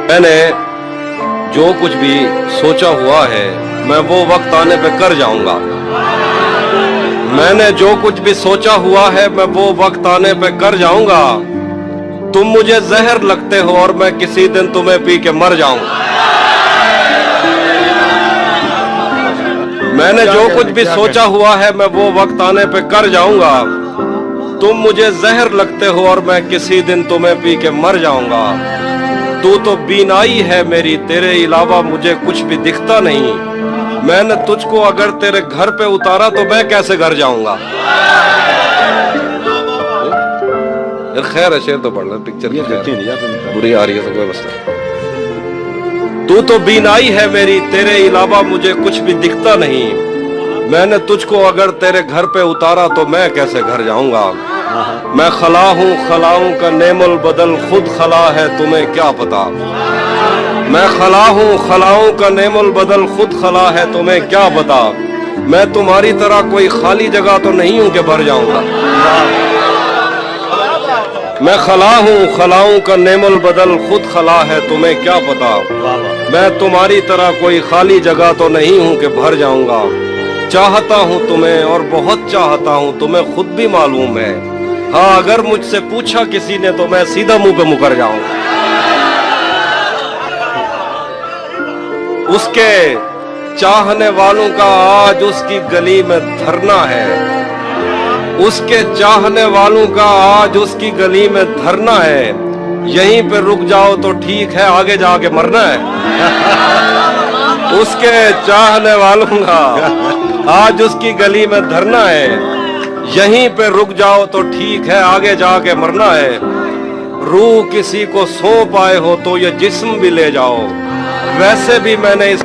मैंने जो कुछ भी सोचा हुआ है मैं वो वक्त आने पे कर जाऊंगा। मैंने जो कुछ भी सोचा हुआ है मैं वो वक्त आने पे कर जाऊंगा। तुम मुझे जहर लगते हो और मैं किसी दिन तुम्हें पी के मर जाऊंगा। मैंने जो कुछ भी सोचा हुआ है मैं वो वक्त आने पे कर जाऊंगा। तुम मुझे जहर लगते हो और मैं किसी दिन तुम्हें पी के मर जाऊंगा। तू तो बीनाई है मेरी, तेरे अलावा मुझे कुछ भी दिखता नहीं। मैंने तुझको अगर तेरे घर पे उतारा तो मैं कैसे घर जाऊंगा। खैर है, शेर तो पढ़ रहा, पिक्चर बुरी आ रही है तो कोई मसला। तू तो बीनाई है मेरी, तेरे अलावा मुझे कुछ भी दिखता नहीं। मैंने तुझको अगर तेरे घर पे उतारा तो मैं कैसे घर जाऊंगा। मैं खला हूँ खलाऊं का नेमुल बदल, खुद खला है तुम्हें क्या पता। मैं खला हूँ खलाऊं का नेमुल बदल, खुद खला है तुम्हें क्या पता। मैं तुम्हारी तरह कोई खाली जगह तो नहीं हूं कि भर जाऊंगा। मैं खला हूँ खलाऊं का नेमुल बदल, खुद खला है तुम्हें क्या पता। मैं तुम्हारी तरह कोई खाली जगह तो नहीं हूं कि भर जाऊंगा। चाहता हूं तुम्हें और बहुत चाहता हूं, तुम्हें खुद भी मालूम है। हाँ, अगर मुझसे पूछा किसी ने तो मैं सीधा मुंह पे मुकर जाऊंगा। उसके चाहने वालों का आज उसकी गली में धरना है। उसके चाहने वालों का आज उसकी गली में धरना है। यहीं पे रुक जाओ तो ठीक है, आगे जाके मरना है। उसके चाहने वालों का आज उसकी गली में धरना है। यहीं पे रुक जाओ तो ठीक है, आगे जाके मरना है। रूह किसी को सौंप आए हो तो ये जिस्म भी ले जाओ। वैसे भी मैंने इस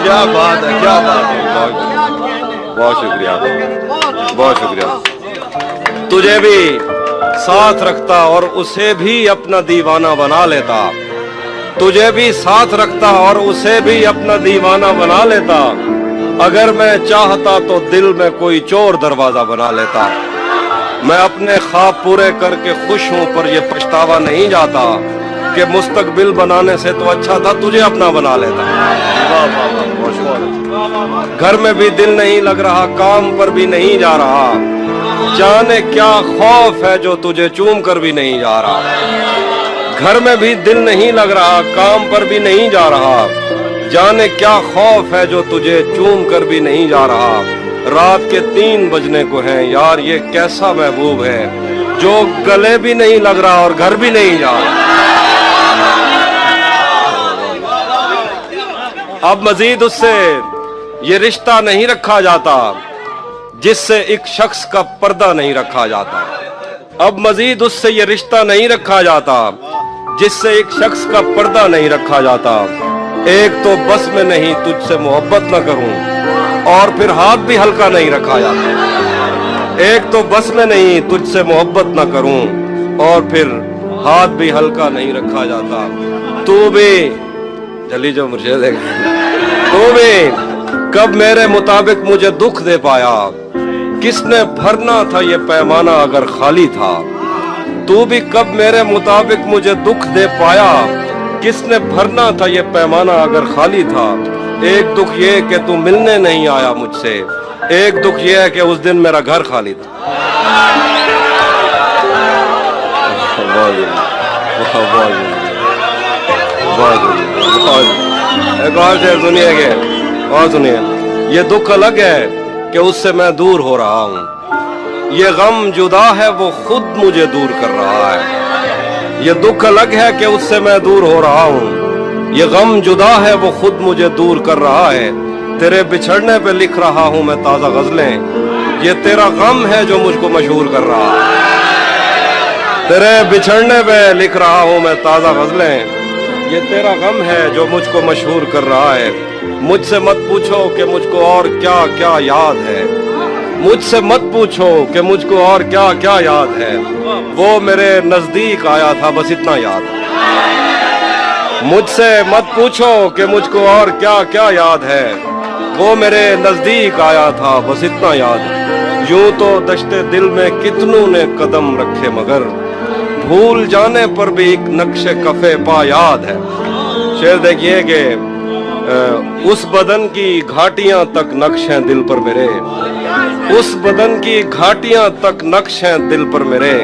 क्या बात है, क्या बात है। बहुत शुक्रिया, बहुत शुक्रिया। तुझे भी साथ रखता और उसे भी अपना दीवाना बना लेता। तुझे भी साथ रखता और उसे भी अपना दीवाना बना लेता। अगर मैं चाहता तो दिल में कोई चोर दरवाजा बना लेता। मैं अपने ख्वाब पूरे करके खुश हूं, पर यह पछतावा नहीं जाता कि मुस्तकबिल बनाने से तो अच्छा था तुझे अपना बना लेता। घर में भी दिल नहीं लग रहा, काम पर भी नहीं जा रहा। जाने क्या खौफ है जो तुझे चूम कर भी नहीं जा रहा। घर में भी दिल नहीं लग रहा, काम पर भी नहीं जा रहा। जाने क्या खौफ है जो तुझे चूम कर भी नहीं जा रहा। रात के 3 बजने को हैं यार, ये कैसा महबूब है जो गले भी नहीं लग रहा और घर भी नहीं जा रहा। अब मजीद उससे ये रिश्ता नहीं रखा जाता जिससे एक शख्स का पर्दा नहीं रखा जाता। अब मजीद उससे ये रिश्ता नहीं रखा जाता जिससे एक शख्स का पर्दा नहीं रखा जाता। एक तो बस में नहीं तुझसे मोहब्बत न करूं, और फिर हाथ भी हल्का नहीं रखा जाता। एक तो बस में नहीं तुझसे मोहब्बत न करूं, और फिर हाथ भी हल्का नहीं रखा जाता। तू भी जली जो मुर्शिद, तू भी कब मेरे मुताबिक मुझे दुख दे पाया। किसने भरना था ये पैमाना अगर खाली था। तू भी कब मेरे मुताबिक मुझे दुख दे पाया। किसने भरना था ये पैमाना अगर खाली था। एक दुख ये कि तू मिलने नहीं आया मुझसे। एक दुख ये है कि उस दिन मेरा घर खाली था। एक और शेर सुनिए के, और सुनिए। ये दुख अलग है कि उससे मैं दूर हो रहा हूँ। ये गम जुदा है वो खुद मुझे दूर कर रहा है। ये दुख अलग है कि उससे मैं दूर हो रहा हूँ। ये गम जुदा है वो खुद मुझे दूर कर रहा है। तेरे बिछड़ने पे लिख रहा हूँ मैं ताज़ा गज़लें। ये तेरा गम है जो मुझको मशहूर कर रहा है। तेरे बिछड़ने पे लिख रहा हूँ मैं ताज़ा गज़लें। ये तेरा गम है जो मुझको मशहूर कर रहा है। मुझसे मत पूछो कि मुझको और क्या क्या याद है। मुझसे मत पूछो कि मुझको और क्या क्या याद है। वो मेरे नजदीक आया था बस इतना याद है। मुझसे मत पूछो कि मुझको और क्या क्या याद है। वो मेरे नजदीक आया था बस इतना याद है। यूं तो दश्ते दिल में कितनों ने कदम रखे मगर भूल जाने पर भी एक नक्शे कफे पा याद है। शेर देखिए कि उस बदन की घाटियां तक नक्श हैं दिल पर मेरे, उस बदन की घाटियां तक नक्श हैं दिल पर मेरे,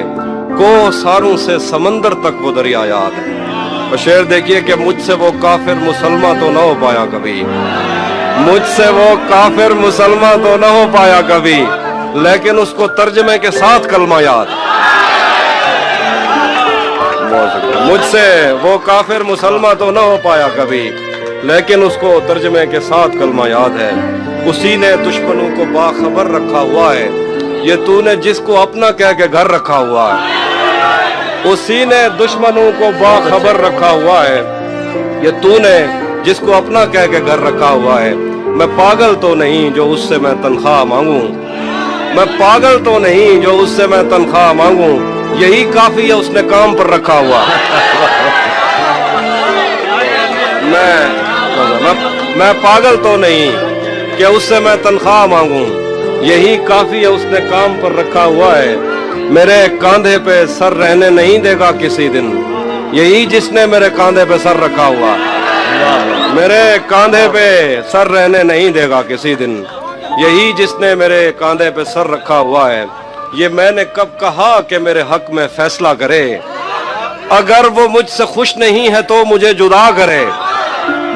कोसारों से समंदर तक वो दरिया याद है। और शेर देखिए कि मुझसे वो काफिर मुसलमान तो ना हो पाया कभी, मुझसे वो काफिर मुसलमान तो ना हो पाया कभी, लेकिन उसको तर्जमे के साथ कलमा याद है। मुझसे वो काफिर मुसलमान तो ना हो पाया कभी, लेकिन उसको तर्जमे के साथ कलमा याद है। उसी ने दुश्मनों को बाखबर रखा हुआ है, ये तूने जिसको अपना कह के घर रखा हुआ है। उसी ने दुश्मनों को बाखबर रखा हुआ है, ये तूने जिसको अपना कह के घर रखा हुआ है। मैं पागल तो नहीं जो उससे मैं तनख्वाह मांगूं, मैं पागल तो नहीं जो उससे मैं तनख्वाह मांगूं, यही काफी है उसने काम पर रखा हुआ। मैं पागल तो नहीं कि उससे मैं तनख्वाह मांगूं, यही काफी है उसने काम पर रखा हुआ है। मेरे कांधे पे सर रहने नहीं देगा किसी दिन, यही जिसने मेरे कांधे पे सर रखा हुआ। मेरे कांधे पे सर रहने नहीं देगा किसी दिन, यही जिसने मेरे कांधे पे सर रखा हुआ है। ये मैंने कब कहा कि मेरे हक में फैसला करे, अगर वो मुझसे खुश नहीं है तो मुझे जुदा करे।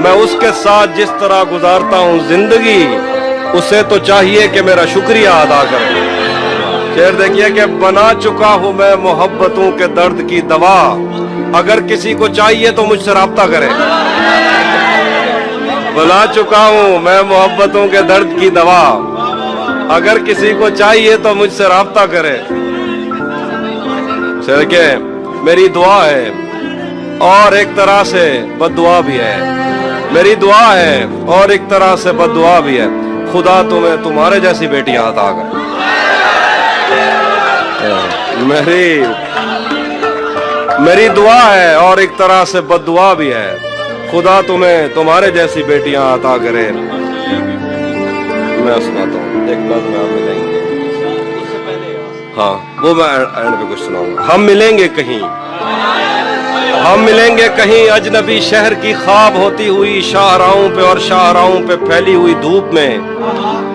मैं उसके साथ जिस तरह गुजारता हूँ जिंदगी, उसे तो चाहिए कि मेरा शुक्रिया अदा करे। शेर देखिए कि बना चुका हूँ मैं मोहब्बतों के दर्द की दवा, अगर किसी को चाहिए तो मुझसे राब्ता करे। बना चुका हूँ मैं मोहब्बतों के दर्द की दवा, अगर किसी को चाहिए तो मुझसे राब्ता करे। शेर के मेरी दुआ है और एक तरह से बद्दुआ भी है, मेरी दुआ है और एक तरह से बद्दुआ भी है, खुदा तुम्हें तुम्हारे जैसी बेटियां अता करे। मेरी दुआ है और एक तरह से बद्दुआ भी है, खुदा तुम्हें तुम्हारे जैसी बेटियां अता करे। मैं सुनाता हूँ, एक बात में आप मिलेंगे, हाँ वो मैं एंड पे कुछ सुनाऊंगा। हम मिलेंगे कहीं, हम मिलेंगे कहीं अजनबी शहर की ख्वाब होती हुई शाहराहों पे और शाहराहों पे फैली हुई धूप में।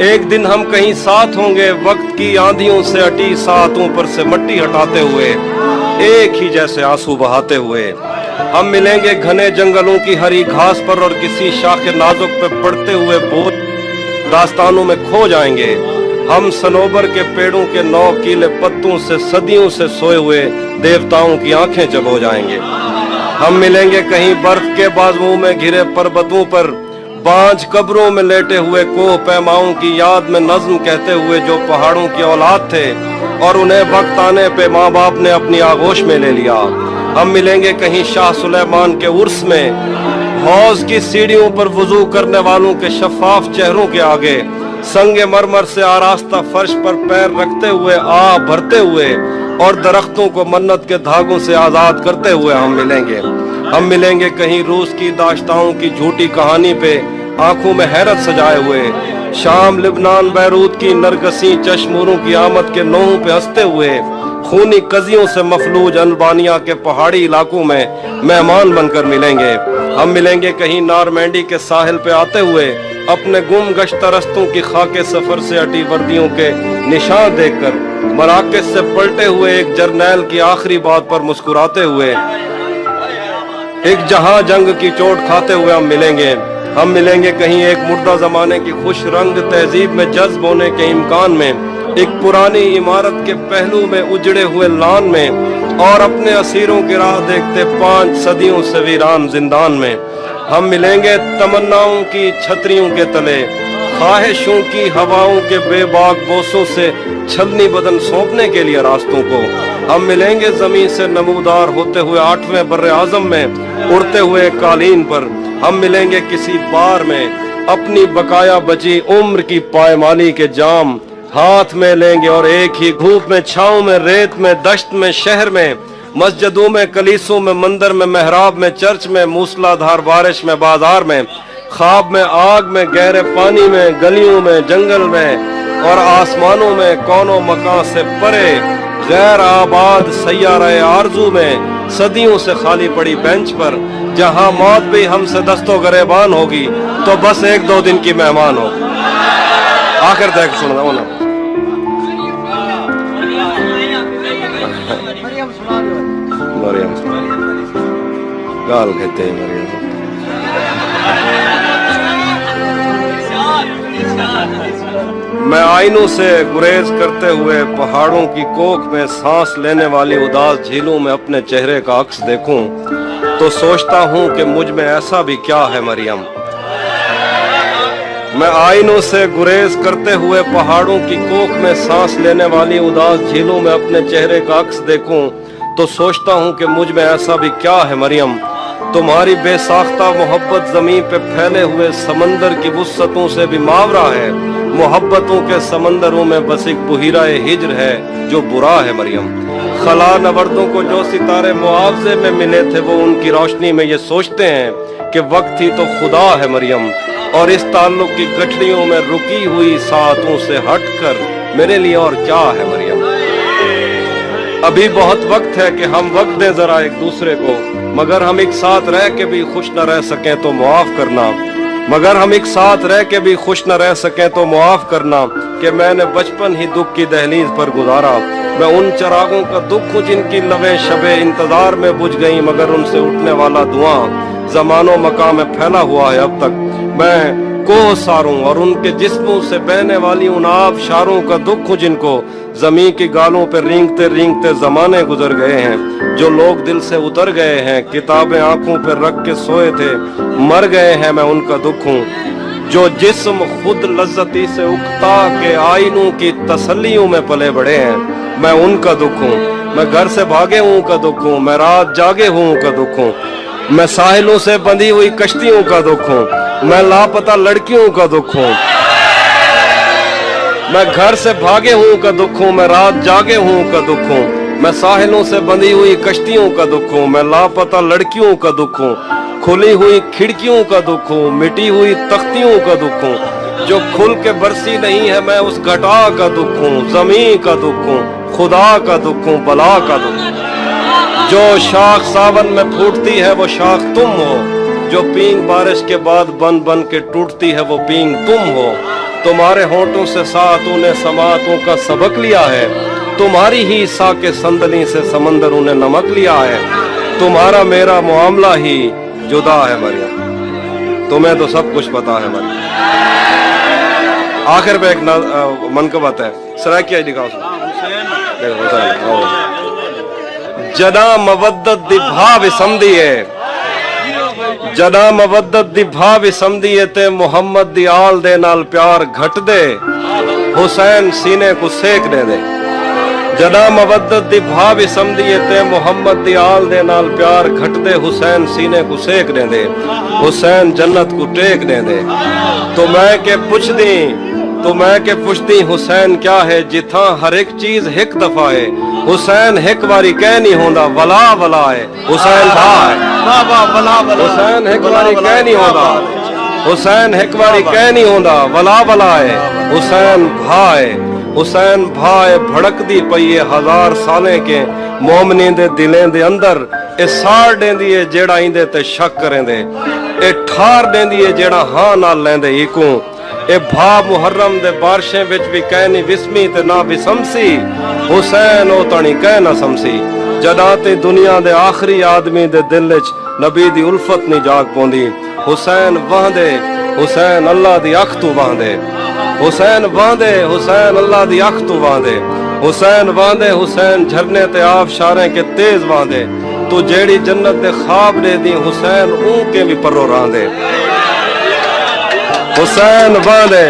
एक दिन हम कहीं साथ होंगे वक्त की आंधियों से अटी सातों पर से मट्टी हटाते हुए, एक ही जैसे आंसू बहाते हुए। हम मिलेंगे घने जंगलों की हरी घास पर और किसी शाखे नाजुक पे पड़ते हुए बोल दास्तानों में खो जाएंगे। हम सनोबर के पेड़ों के 9 कीले पत्तों से सदियों से सोए हुए देवताओं की आंखें जब हो जाएंगे। हम मिलेंगे कहीं बर्फ के बाजुओं में घिरे पर्वतों पर, बांझ कब्रों में लेटे हुए कोह पैमाओं की याद में नज्म कहते हुए जो पहाड़ों की औलाद थे और उन्हें वक्त आने पे माँ बाप ने अपनी आगोश में ले लिया। हम मिलेंगे कहीं शाह सुलेमान के उर्स में, हौज की सीढ़ियों पर वुजू करने वालों के शफाफ चेहरों के आगे, संगे मरमर से आरास्ता फर्श पर पैर रखते हुए आह भरते हुए और दरख्तों को मन्नत के धागों से आजाद करते हुए हम मिलेंगे। हम मिलेंगे कहीं रूस की दाश्ताओं की झूठी कहानी पे आंखों में हैरत सजाए हुए, शाम लिबनान बैरूत की नरगसी चश्मूरों की आमद के नोहों पे हंसते हुए, खूनी कजियों से मफलूज अल्बानिया के पहाड़ी इलाकों में मेहमान बनकर मिलेंगे। हम मिलेंगे कहीं नारमैंडी के साहिल पे आते हुए अपने गुम गश्ता रस्तों की खाके सफर से अटी वर्दियों के निशान देखकर, मराकज से पलटे हुए एक जर्नैल की आखिरी बात पर मुस्कुराते हुए, एक जहां जंग की चोट खाते हुए हम मिलेंगे। हम मिलेंगे कहीं एक मुर्दा जमाने की खुश रंग तहजीब में जज्ब होने के इम्कान में, एक पुरानी इमारत के पहलू में उजड़े हुए लान में और अपने असीरों की राह देखते 5 सदियों से वीरान जिंदान में। हम मिलेंगे तमन्नाओं की छतरियों के तले, ख्वाहिशों की हवाओं के बेबाक बोसों से छलनी बदन सौंपने के लिए रास्तों को। हम मिलेंगे जमीन से नमूदार होते हुए 8वें बर्रे आजम में उड़ते हुए कालीन पर। हम मिलेंगे किसी बार में अपनी बकाया बची उम्र की पायमाली के जाम हाथ में लेंगे और एक ही धूप में छाँव में रेत में दश्त में शहर में मस्जिदों में कलीसों में मंदिर में मेहराब में चर्च में मूसलाधार बारिश में बाजार में ख्वाब में आग में गहरे पानी में गलियों में जंगल में और आसमानों में कौनों मकान से परे गैर आबाद सैयारा आरजू में सदियों से खाली पड़ी बेंच पर जहां मौत भी हमसे दस्तो गरेबान होगी तो बस एक दो दिन की मेहमान हो। आखिर तक सुनना हो ना मरियम गाल कहते हैं मरियम। मैं आईनों से गुरेज करते हुए पहाड़ों की कोख में सांस लेने वाली उदास झीलों में अपने चेहरे का अक्स देखूं तो सोचता हूं कि मुझ में ऐसा भी क्या है मरियम। मैं आईनों से गुरेज करते हुए पहाड़ों की कोख में सांस लेने वाली उदास झीलों में अपने चेहरे का अक्स देखूं तो सोचता हूं कि मुझ में ऐसा भी क्या है मरियम। तुम्हारी बेसाख्ता मोहब्बत जमीन पे फैले हुए समंदर की वुस्सतों से भी मावरा है। मोहब्बतों के समंदरों में बस एक बुहिराए हिज्र है जो बुरा है मरियम। खला नवर्दों को जो सितारे मुआवजे में मिले थे वो उनकी रोशनी में ये सोचते हैं कि वक्त ही तो खुदा है मरियम। और इस ताल्लुक की गठरियों में रुकी हुई सातों से हटकर मेरे लिए और क्या है मरियम। अभी बहुत वक्त है कि हम वक्त दें जरा एक दूसरे को, मगर हम एक साथ रह के भी खुश न रह सकें तो मुआफ करना। मगर हम एक साथ रह के भी खुश न रह सकें तो मुआफ करना कि मैंने बचपन ही दुख की दहलीज पर गुजारा। मैं उन चरागों का दुख हूँ जिनकी लबें शबे इंतजार में बुझ गई, मगर उनसे उठने वाला धुआं जमानो मकाम में फैला हुआ है अब तक। मैं कोह सारों और उनके जिस्मों से बहने वाली उन आबशारों का दुख हूँ जिनको जमीन की गालों पर रेंगते रेंगते जमाने गुजर गए हैं। जो लोग दिल से उतर गए हैं, किताबें आंखों पर रख के सोए थे, मर गए हैं, मैं उनका दुख हूँ। जो जिस्म खुद लज्जती से उकता के आईनों की तसल्लियों में पले बड़े हैं, मैं उनका दुख हूँ। मैं घर से भागे हूँ का दुख हूँ, मैं रात जागे हूँ का दुख हूँ। मैं साहिलों से बंधी हुई कश्तियों का दुख हूँ, मैं लापता लड़कियों का दुख हूँ। मैं घर से भागे हूँ का दुख हूँ, मैं रात जागे हूँ का दुख हूँ। मैं साहिलों से बंधी हुई कश्तियों का दुख हूँ, मैं लापता लड़कियों का दुख हूँ। खुली हुई खिड़कियों का दुख हूँ, मिटी हुई तख्तियों का दुख हूँ। जो खुल के बरसी नहीं है मैं उस घटा का दुख हूँ। जमीन का दुख हूँ, खुदा का दुख हूँ, बला का दुख हूँ। जो शाख सावन में फूटती है वो शाख तुम हो, जो पींग बारिश के बाद बन बन के टूटती है वो पींग तुम हो। तुम्हारे होठों से सातों ने समातों का सबक लिया है, तुम्हारी ही सा के संदली से समंदरों ने नमक लिया है। तुम्हारा मेरा मामला ही जुदा है मरियम, तुम्हें तो सब कुछ पता है मरियम। आखिर पे एक मनकबत है, सराकिया दिखाओ। जना मवद्दत दी भाव समझिए, जना मवद्दत दी भाव समझिए ते मोहम्मद दी आल दे नाल प्यार घट दे, हुसैन सीने को सेक दे दे। जना मवद्दत दी भाव समझिए ते मोहम्मद दी आल दे नाल प्यार घट दे, हुसैन सीने को सेक दे दे, हुसैन जन्नत को टेक दे दे। तो मैं के पुछदी हुसैन क्या है, जिथा हर एक चीज एक दफा है। हुसैन एक बारी कह नहीं होंदा वला वला है, हुसैन भा है। हुसैन एक बारी कह नहीं होंदा, हुसैन एक बारी कह नहीं होंदा वला वला है, हुसैन भा है। हुसैन भा है भड़कदी पई है हजार साले के मोमनी दे दिलें दे अंदर। ए सार देंदी है जेड़ा इंदे ते शक करेंदे, ए ठार देंदी है जेड़ा हां नाल लेंदे इको। ए भा मुहर्रम दे बारशें विच भी कहनी विस्मी ते ना विसमसी, हुसैन ओ तणी कह ना समसी। जदा ते दुनिया दे आखिरी आदमी दे दिल विच नबी दी उल्फत नहीं जाग पौंदी। हुसैन वांदे, हुसैन अल्लाह दी अख तू वांदे, हुसैन वांदे, हुसैन अल्लाह दी अख तू वांदे। हुसैन वांदे, हुसैन झरने ते आबशारें के तेज वांदे। तू जेड़ी जन्नत दे ख्वाब दे दी, हुसैन ऊके भी परो रांदे। हुसैन वांदे,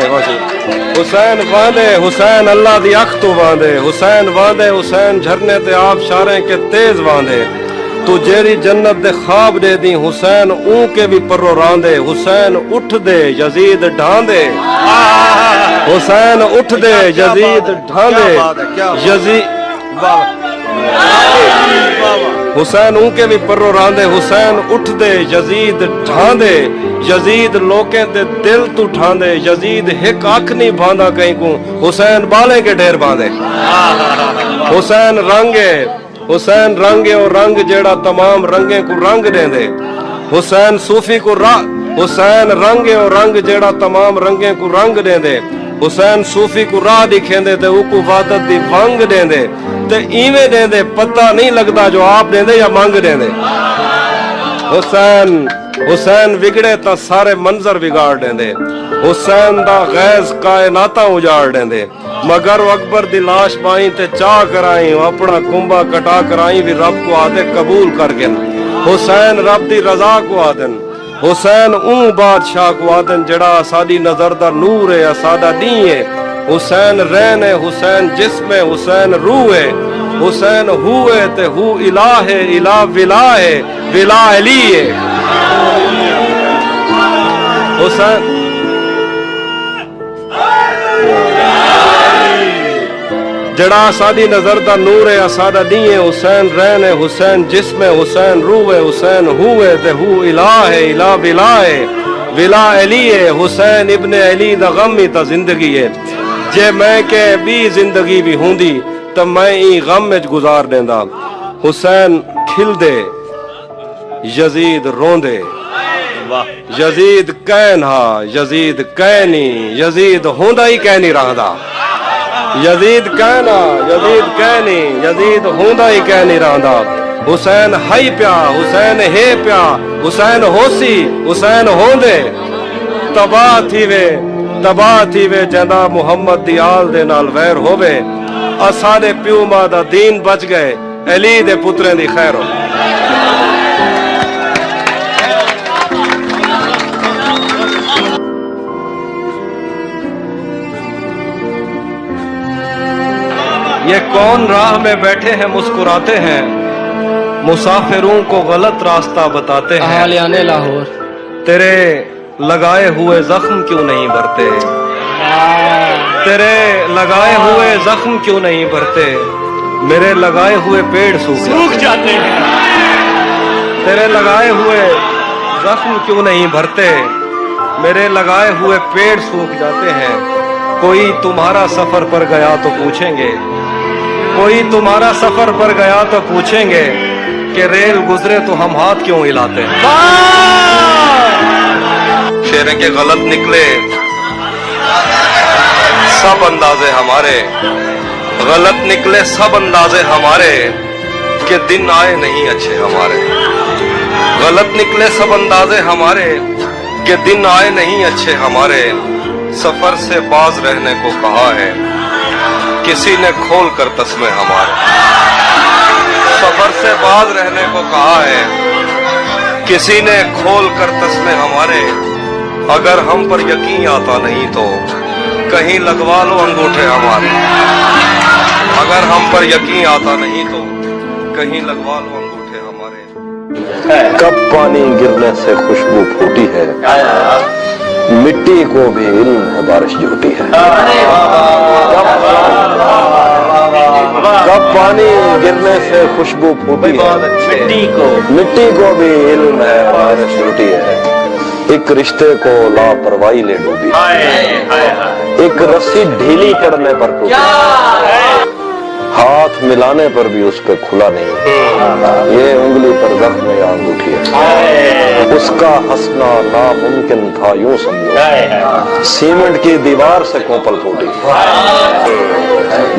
हुसैन वांदे, हुसैन अल्लाह दी अख तू वांदे। हुसैन वांदे, हुसैन झरने ते आबशारें के तेज वांदे। तू जेरी जन्नत दे ख्वाब दे दी, हुसैन ऊके भी परो रांदे। हुसैन उठ दे यजीद ढांदे, हुसैन उठ दे यजीद ढांदे। यजीद हुसैन ऊके भी परो रांदे, हुसैन उठ दे यजीद ढांदे। यजीद लोकें ते दिल तू ठांदे, यजीद हिक अख नहीं भांदा कहीं को, हुसैन बाले के ढेर बांधे। हुसैन रंगे और रंग जेड़ा तमाम रंगे को रंग देंदे। हुसैन सूफी को हुसैन रंगे और रंग जेड़ा तमाम रंगे को रंग देंदे। हुसैन सूफी को राह दिखेंदे ते उको वादत दी वंग देंदे ते इवें देंदे पता नहीं लगदा जो आप देंदे या मंग देंदे। हुसैन विगड़े तां सारे मंजर बिगाड़ देंदे। हुसैन दा गैज़ कायनाता उजाड़ देंदे। मगर अकबर दी लाश पाई ते चाह कराई, अपना कुंभा कटा कराई भी रब को आदे कबूल करके ना। हुसैन रब दी रजा को आदन। हुसैन बादशाह को आदन जड़ा साडी नजर दा नूर है, सादा दी है। हुसैन रैन है, हुसैन जिस्म है, हुसैन रूह है। हुसैन हुए ते हु इलाह है, इलाह विला है, विला अली है। हुसैन जड़ा साडी नजर दा नूर है, सादा दी है। हुसैन रैन है, हुसैन जिस्म है, हुसैन रूह है। हुसैन हुए ते हु इलाह है, इलाह विला है, विला अली है। हुसैन इब्ने अली दा गम ही ता जिंदगी है। जे मैं के भी जिंदगी भी होंदी तो मैं ई गम में गुजार देंदा। हुसैन खिलदे, यजीद रोंदे। यजीद कैन हा, यजीद कैनी, यजीद होंदा ही कैनी रहदा। यजीद कैना, यजीद कैनी, यजीद होंदा ही कैनी रहदा। हुसैन हाई प्या, हुसैन हे प्या, हुसैन होसी, हुसैन होंदे। तबाह थी वे जंदा मुहम्मद दी आल दे नाल वैर होवे। सारे प्यू मां दा दीन बच गए, अली दे पुत्रें दी खैर हो। ये कौन राह में बैठे हैं मुस्कुराते हैं, मुसाफिरों को गलत रास्ता बताते हैं। आलियाने लाहौर तेरे लगाए हुए जख्म क्यों नहीं भरते, तेरे लगाए हुए जख्म क्यों नहीं भरते। मेरे लगाए हुए पेड़ सूख जाते हैं। तेरे लगाए हुए जख्म क्यों नहीं भरते, मेरे लगाए हुए पेड़ सूख जाते हैं। कोई तुम्हारा सफर पर गया तो पूछेंगे, कोई तुम्हारा सफर पर गया तो पूछेंगे कि रेल गुजरे तो हम हाथ क्यों हिलाते हैं। शेर के गलत निकले सब अंदाजे हमारे, गलत निकले सब अंदाजे हमारे, कि दिन आए नहीं अच्छे हमारे। गलत निकले सब अंदाजे हमारे, कि दिन आए नहीं अच्छे हमारे। सफर से बाज रहने को कहा है, किसी ने खोल कर तस्मे हमारे। सफर से बाज रहने को कहा है, किसी ने खोल कर तस्मे हमारे। अगर हम पर यकीन आता नहीं तो कहीं लगवा लो अंगूठे हमारे। अगर हम पर यकीन आता नहीं तो कहीं लगवा लो अंगूठे हमारे। कब पानी गिरने से खुशबू फूटी है, मिट्टी को भी इल्म है बारिश झूठी है। कब पानी गिरने से खुशबू फूटी है, मिट्टी को भी इल्म है बारिश झूठी है। एक रिश्ते को लापरवाही ले डूबी, एक रस्सी ढीली पड़ने पर टूटी, हाथ मिलाने पर भी उस पे खुला नहीं। ये उंगली पर जख्म या अंगूठी है, उसका हंसना नामुमकिन था यूं समझो, सीमेंट की दीवार से कोपल फूटी।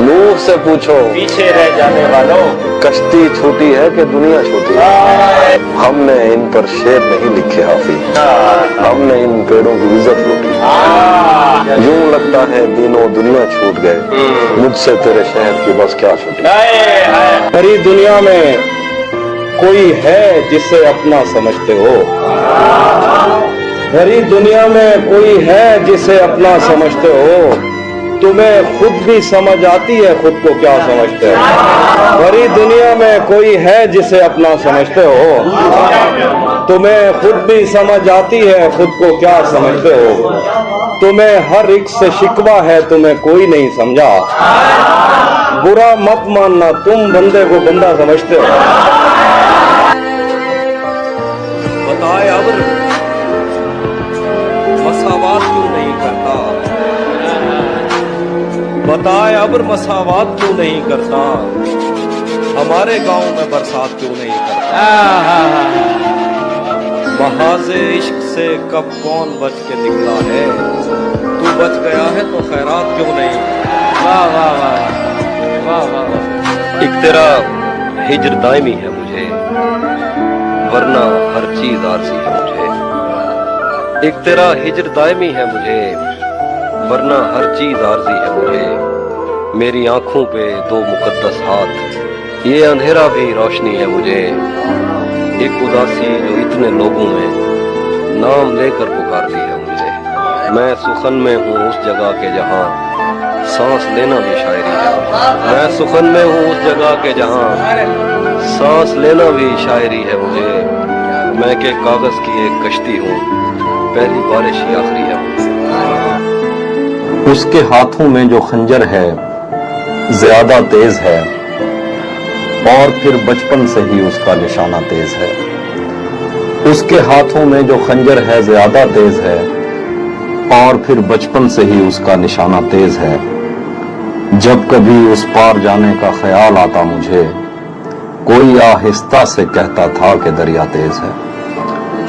नूह से पूछो पीछे रह जाने वालों, कश्ती छूटी है कि दुनिया छूटी है। हमने इन पर शेर नहीं लिखे हाफिज, हमने इन पेड़ों की इज्जत लूटी। यूं लगता है दिनों दुनिया छूट गए, मुझसे तेरे शहर की बस क्या छूटी। सारी दुनिया में कोई है जिसे अपना समझते हो, सारी दुनिया में कोई है जिसे अपना समझते हो। तुम्हें खुद भी समझ आती है खुद को क्या समझते हो। बड़ी दुनिया में कोई है जिसे अपना समझते हो, तुम्हें खुद भी समझ आती है खुद को क्या समझते हो। तुम्हें हर एक से शिकवा है, तुम्हें कोई नहीं समझा। बुरा मत मानना, तुम बंदे को बंदा समझते हो। बताए अब बताए अब्र मसावत क्यों नहीं करता, हमारे गांव में बरसात क्यों नहीं करता। महाज़े इश्क से कब कौन बच के निकला है, तू बच गया है तो खैरात क्यों नहीं। वाह वाह वाह वाह वाह। एक तेरा हिज्र दायमी है मुझे, वरना हर चीज आरज़ी है मुझे। एक तेरा हिज्र दायमी है मुझे, वरना हर चीज आरज़ी है मुझे। मेरी आंखों पे दो मुकद्दस हाथ, ये अंधेरा भी रोशनी है मुझे। एक उदासी जो इतने लोगों में नाम लेकर पुकारती है मुझे। मैं सुखन में हूँ उस जगह के जहाँ सांस लेना भी शायरी है। मैं सुखन में हूँ उस जगह के जहाँ सांस लेना भी शायरी है मुझे। मैं के कागज की एक कश्ती हूँ, पहली बारिश ही आखिरी है मुझे। उसके हाथों में जो खंजर है ज्यादा तेज है, और फिर बचपन से ही उसका निशाना तेज है। उसके हाथों में जो खंजर है ज्यादा तेज है, और फिर बचपन से ही उसका निशाना तेज है। जब कभी उस पार जाने का ख्याल आता मुझे, कोई आहिस्ता से कहता था कि दरिया तेज है।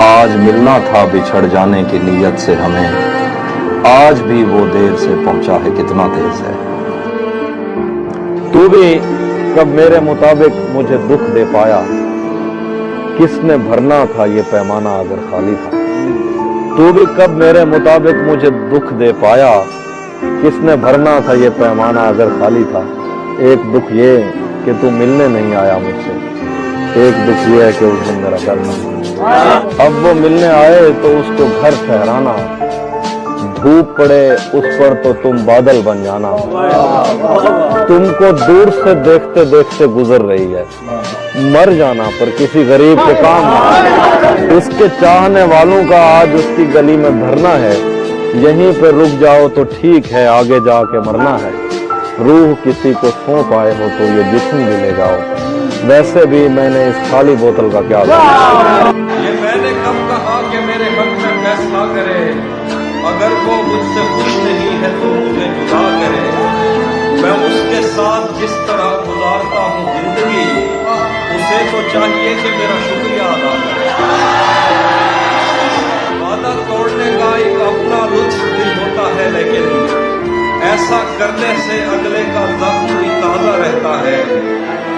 आज मिलना था बिछड़ जाने की नीयत से हमें, आज भी वो देर से पहुंचा है कितना तेज है। तू भी कब मेरे मुताबिक मुझे दुख दे पाया, किसने भरना था ये पैमाना अगर खाली था। तू भी कब मेरे मुताबिक मुझे दुख दे पाया, किसने भरना था ये पैमाना अगर खाली था। एक दुख ये कि तू मिलने नहीं आया मुझसे, एक दुख ये है कि उस दिन मेरा घर था। अब वो मिलने आए तो उसको घर ठहराना, धूप पड़े उस पर तो तुम बादल बन जाना। तुमको दूर से देखते देखते गुजर रही है, मर जाना पर किसी गरीब के काम ना। उसके चाहने वालों का आज उसकी गली में धरना है, यहीं पे रुक जाओ तो ठीक है, आगे जाके मरना है। रूह किसी को सौंप आए हो तो ये जिस्म भी ले जाओ, वैसे भी मैंने इस खाली बोतल का क्या ये मैंने कब कहा कि मेरे हक में फैसला करे, अगर वो मुझसे खुश नहीं है तो मुझे जुदा करे। मैं उसके साथ जिस तरह गुजारता हूँ जिंदगी, उसे तो चाहिए कि मेरा शुक्रिया अदा करे। वादा तोड़ने का एक अपना लुत्फ भी होता है, लेकिन ऐसा करने से अगले का जख्म भी ताज़ा रहता है।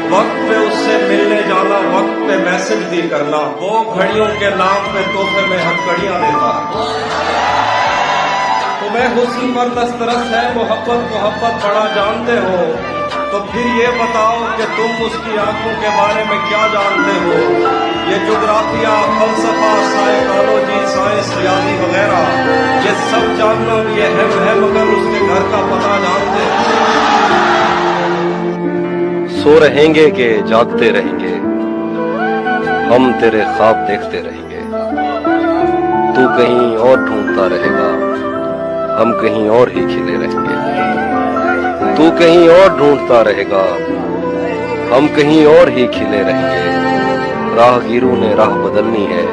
वक्त पे उससे मिलने जाना, वक्त पे मैसेज भी करना, वो घड़ियों के नाम पे तोहफे में हथकड़ियां देता है। तुम्हें हुस्न पर दस्तरस है, मोहब्बत बड़ा जानते हो, तो फिर ये बताओ कि तुम उसकी आंखों के बारे में क्या जानते हो। ये जोग्राफिया, फलसफा, साइकोलॉजी, साइंस, रियाजी वगैरह, ये सब जानना भी अहम है, मगर उसके घर का पता जानते हो। सो रहेंगे कि जागते रहेंगे, हम तेरे ख्वाब देखते रहेंगे। तू कहीं और ढूंढता रहेगा, हम कहीं और ही खिले रहेंगे। तू कहीं और ढूंढता रहेगा, हम कहीं और ही खिले रहेंगे। राहगीरों ने राह बदलनी है,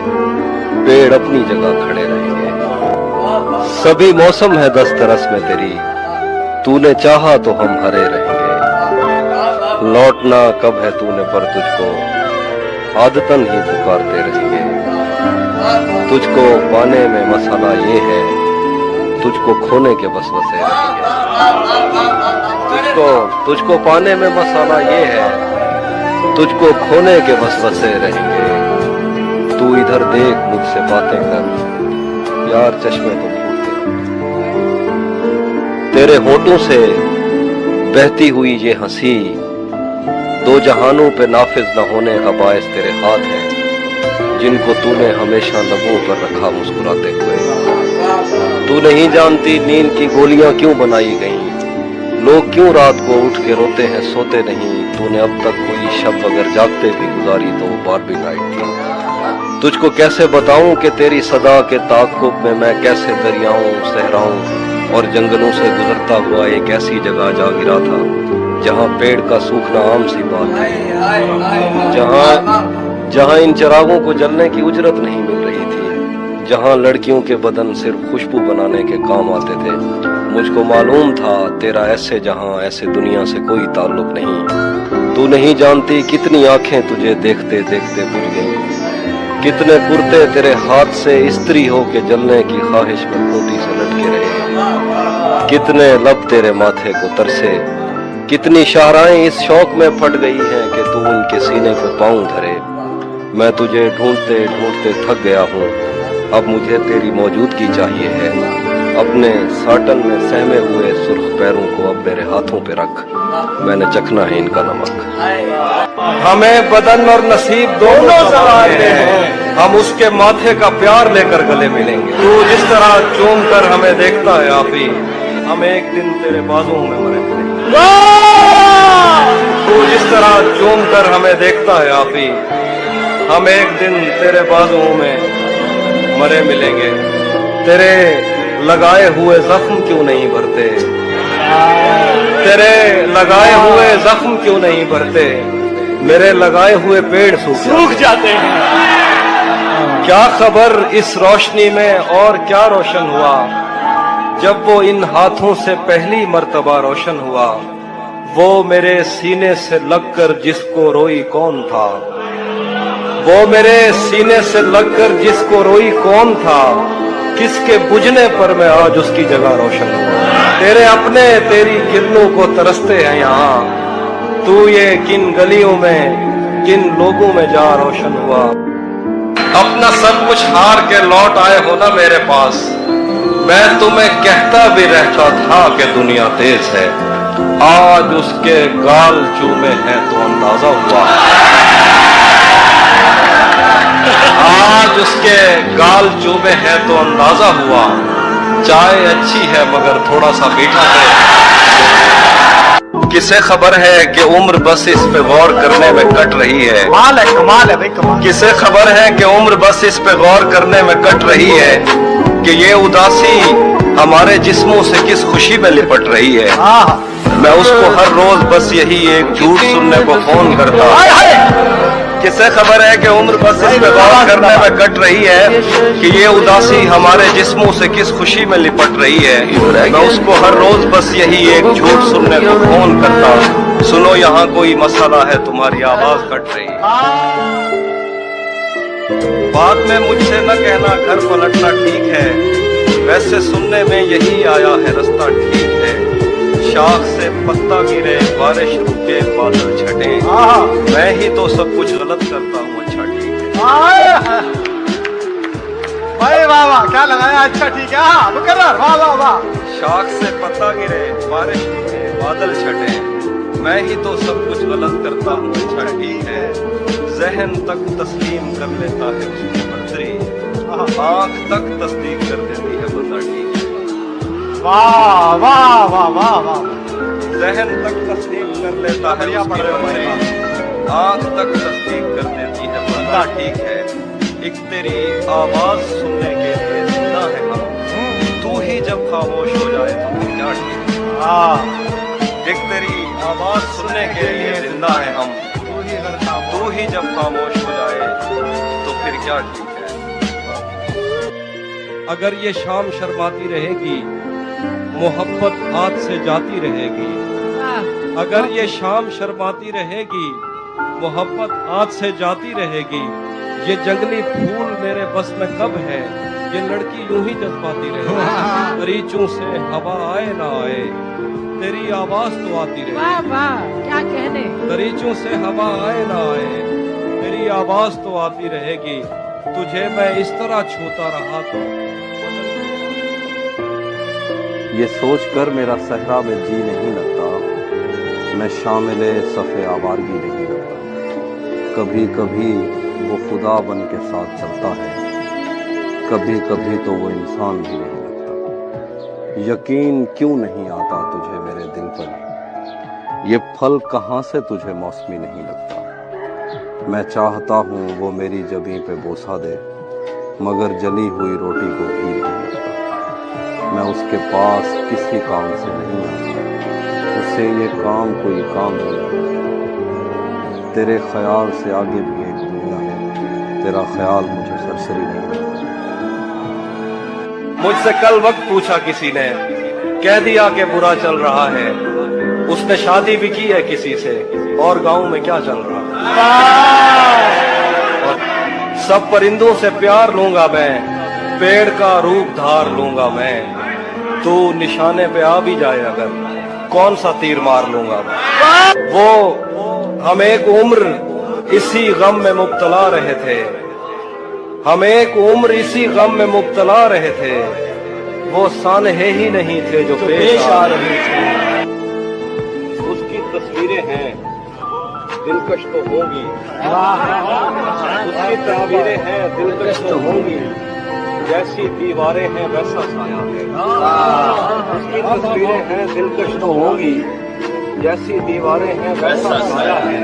पेड़ अपनी जगह खड़े रहेंगे। सभी मौसम है दस्तरस में तेरी, तूने चाहा तो हम हरे रहेंगे। लौटना कब है तूने पर तुझको, आदतन ही पुकारते रहेंगे। तुझको पाने में मसाला ये है, तुझको खोने के वसवसे रहेंगे। तुझको पाने में मसाला ये है, तुझको खोने के वसवसे रहेंगे। तू इधर देख मुझसे बातें कर, यार चश्मे तो फूटते। तेरे होठों से बहती हुई ये हंसी, दो जहानों पे नाफिज न होने का बायस तेरे हाथ हैं, जिनको तूने हमेशा लबों पर रखा मुस्कुराते हुए। तू नहीं जानती नींद की गोलियां क्यों बनाई गईं, लोग क्यों रात को उठ के रोते हैं सोते नहीं। तूने अब तक कोई शब अगर जागते भी गुजारी तो वो बारबी नाइट थी। तुझको कैसे बताऊं कि तेरी सदा के ताक़ुब में मैं कैसे दरियाओं, सहराओं और जंगलों से गुजरता हुआ एक ऐसी जगह जा गिरा था जहां पेड़ का सूखना आम सी बात है, जहां इन चिरागों को जलने की उजरत नहीं मिल रही थी, जहां लड़कियों के बदन सिर्फ खुशबू बनाने के काम आते थे मुझ को मालूम था तेरा ऐसे जहां ऐसे दुनिया से कोई ताल्लुक नहीं। तू नहीं जानती कितनी आंखें तुझे देखते देखते बुझ गई, कितने कुर्ते तेरे हाथ से इस्त्री हो के जलने की ख्वाहिश में खूंटी से लटके रहे, कितने लब तेरे माथे को तरसे, कितनी शाहराएं इस शौक में फट गई हैं कि तू उनके सीने पे पाँव धरे। मैं तुझे ढूंढते ढूंढते थक गया हूँ, अब मुझे तेरी मौजूदगी चाहिए है। अपने साटन में सहमे हुए सुर्ख पैरों को अब मेरे हाथों पे रख, मैंने चखना है इनका नमक। हमें बदन और नसीब दोनों सवाल हैं, हम उसके माथे का प्यार लेकर गले मिलेंगे। तू जिस तरह चूम कर हमें देखता है आफी, हम एक दिन तेरे बाजुओं में मरे मिलेंगे। तू जिस तरह चूम कर हमें देखता है आफी, हम एक दिन तेरे बाजुओं में मरे मिलेंगे। तेरे लगाए हुए जख्म क्यों नहीं भरते, तेरे लगाए हुए जख्म क्यों नहीं भरते, मेरे लगाए हुए पेड़ सूख जाते हैं। क्या खबर इस रोशनी में और क्या रोशन हुआ, जब वो इन हाथों से पहली मर्तबा रोशन हुआ। वो मेरे सीने से लगकर जिसको रोई कौन था, वो मेरे सीने से लगकर जिसको रोई कौन था, किसके बुझने पर मैं आज उसकी जगह रोशन हुआ। तेरे अपने तेरी किरणों को तरसते हैं यहाँ, तू ये किन गलियों में किन लोगों में जा रोशन हुआ। अपना सब कुछ हार के लौट आए हो ना मेरे पास, मैं तुम्हें कहता भी रहता था कि दुनिया तेज है, आज उसके गाल चूमे हैं तो अंदाजा हुआ। आज उसके गाल चूमे हैं तो अंदाजा हुआ, चाय अच्छी है मगर थोड़ा सा मीठा है। किसे खबर है कि उम्र बस इस पे गौर करने में कट रही है, कमाल है भाई कमाल। किसे खबर है कि उम्र बस इस पे गौर करने में कट रही है, कि ये उदासी हमारे जिस्मों से किस खुशी में लिपट रही है। मैं उसको हर रोज बस यही एक झूठ सुनने को फोन करता। किसे खबर है कि उम्र बस इस पे गौर करने में कट रही है, कि ये उदासी हमारे जिस्मों से किस खुशी में लिपट रही है। मैं उसको हर रोज बस यही एक झूठ सुनने को फोन करता, सुनो यहाँ कोई मसला है तुम्हारी आवाज कट रही है। बाद में मुझसे न कहना घर पलटना ठीक है, वैसे सुनने में यही आया है रास्ता ठीक है। शाख से पत्ता गिरे बारिश रुके बादल छटे, मैं ही तो सब कुछ गलत करता हूँ अच्छा ठीक है। भाई वाह वाह क्या लगाया, अच्छा ठीक है। मुकर्रर वाह वाह वाह। शाख से पत्ता गिरे बारिश रुके बादल छटे, मैं ही तो सब कुछ गलत करता हूँ अच्छा ठीक है। जहन तक तस्लीम कर लेता है उसकी मर्जी, आंख तक तस्दीक कर देती है बंदा ठीक है। वाह वाह वाह वाह वाह। जहन तक तस्लीम कर लेता है उसकी मर्जी, आंख तक तस्दीक कर देती है बंदा ठीक है। एक तेरी आवाज सुनने के लिए जिंदा है हम, तू ही जब खामोश हो जाए तो फिर क्या ठीक है। एक तेरी आवाज सुनने के लिए जिंदा है हम, तू ही जब खामोश हो जाए तो फिर क्या ठीक है। अगर ये शाम शर्माती रहेगी, मोहब्बत हाथ से जाती रहेगी। अगर ये शाम शर्माती रहेगी, मोहब्बत हाथ से जाती रहेगी। ये जंगली फूल मेरे बस में कब है, ये लड़की यूं ही जज्बाती रहेगी। दरीचों से हवा आए ना आए, तेरी आवाज तो आती रहे। वाह वाह क्या कहने। दरीचों से हवा आए ना आए, तेरी आवाज तो आती रहेगी। तुझे मैं इस तरह छूता रहा तो ये सोचकर मेरा सहरा में जी नहीं लगता, मैं शामिल सफ़े आवारगी नहीं लगता। कभी कभी वो खुदा बन के साथ चलता है, कभी कभी तो वो इंसान भी नहीं लगता। यकीन क्यों नहीं आता तुझे मेरे दिल पर, ये फल कहाँ से तुझे मौसमी नहीं लगता। मैं चाहता हूँ वो मेरी जबीं पे बोसा दे, मगर जली हुई रोटी को ईद नहीं लगता। मैं उसके पास किसी काम से नहीं आता, उससे ये काम कोई काम नहीं लगता। तेरे ख्याल से आगे भी एक दुनिया है, तेरा ख्याल मुझे सरसरी नहीं लगता। मुझसे कल वक्त पूछा किसी ने, कह दिया कि बुरा चल रहा है, उसने शादी भी की है किसी से, और गांव में क्या चल रहा है। और सब परिंदों से प्यार लूंगा मैं, पेड़ का रूप धार लूंगा मैं, तू निशाने पे आ भी जाए अगर, कौन सा तीर मार लूंगा मैं। वो हम एक उम्र इसी गम में मुब्तला रहे थे, हम एक उम्र इसी गम में मुब्तला रहे थे, वो सानहे ही नहीं थे जो पेश आ रहे थे। उसकी तस्वीरें हैं दिलकश तो होंगी, उसकी तस्वीरें हैं दिलकश तो होंगी, जैसी दीवारें हैं वैसा साया है। उसकी तस्वीरें हैं दिलकश तो होंगी, जैसी दीवारें हैं वैसा साया है।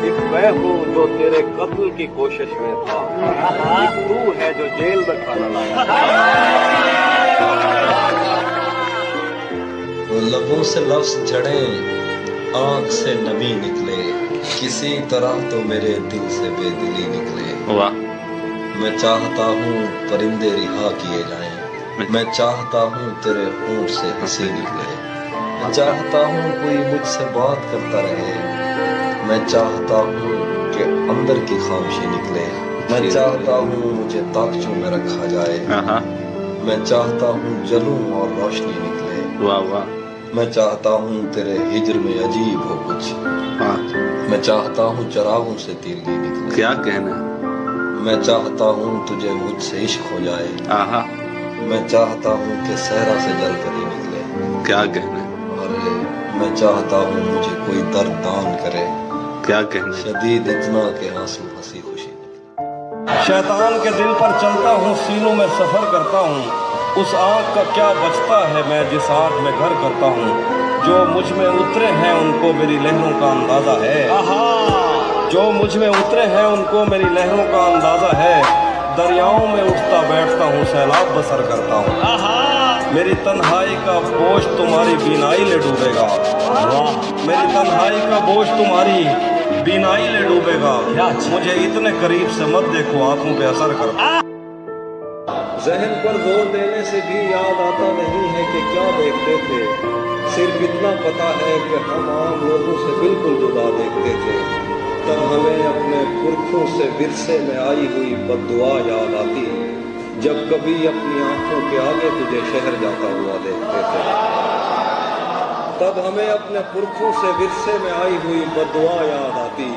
एक मैं हूँ जो तेरे कत्ल की कोशिश में था, एक तू है जो जेल में खाना लाया। वो लबों से लफ्ज झड़े, आंख से नमी निकले, किसी तरह तो मेरे दिल से बेदिली निकले। वाह। मैं चाहता हूँ परिंदे रिहा किए जाएं, मैं चाहता हूँ तेरे होंठ से हंसी निकले, मैं चाहता हूँ कोई मुझसे बात करता रहे, मैं चाहता हूँ कि अंदर की खामोशी निकले, मैं चाहता हूँ मुझे ताकचों में रखा जाए, मैं चाहता हूँ जलूं और रोशनी निकले। वाह वाह। मैं चाहता हूँ तेरे हिज्र में अजीब हो कुछ, मैं चाहता हूँ चरागों से तीली निकले। क्या कहना। मैं चाहता हूँ तुझे मुझसे इश्क हो जाए, आहा। मैं चाहता हूँ कि सहरा से जल कर ही निकले। क्या कहना। और मैं चाहता हूँ मुझे कोई दर्द दान करे, क्या कहना। शदीद इतना के आंसू हंसी खुशी। शैतान के दिल पर चलता हूँ, सीनों में सफर करता हूँ, उस आँख का क्या बचता है मैं जिस आँख में घर करता हूँ। जो मुझ में उतरे हैं उनको मेरी लहरों का अंदाजा है, जो मुझ में उतरे हैं उनको मेरी लहरों का अंदाजा है। दरियाओं में उठता बैठता हूँ, सैलाब बसर करता हूँ, मेरी तन्हाई का बोझ तुम्हारी बीनाई ले डूबेगा। मेरी तन्हाई का बोझ तुम्हारी बीनाई ले डूबेगा। मुझे इतने करीब से मत देखो, आंखों पे असर करता। जहन पर जोर देने से भी याद आता नहीं है कि क्या देखते थे, सिर्फ इतना पता है कि हम आम लोगों से बिल्कुल जुदा देखते थे। तब हमें अपने पुरखों से विरसे में आई हुई बद्दुआ याद आती, जब कभी अपनी आंखों के आगे तुझे शहर जाता हुआ देखते थे। तब हमें अपने पुरखों से विरसे में आई हुई बद्दुआ याद आती,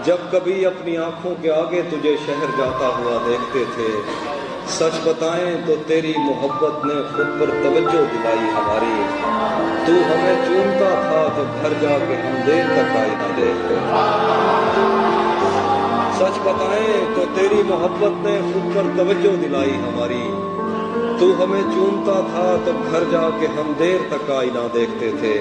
जब कभी अपनी आंखों के आगे तुझे शहर जाता हुआ देखते थे। सच बताएं तो तेरी मोहब्बत ने खुद पर तवज्जो दिलाई हमारी, तू हमें चूमता था तो घर जाके हम देर तक आई ना देखते। सच बताएं तो तेरी मोहब्बत ने खुद पर तवज्जो दिलाई हमारी, तू हमें चूमता था तो घर जाके हम देर तक आई ना देखते थे।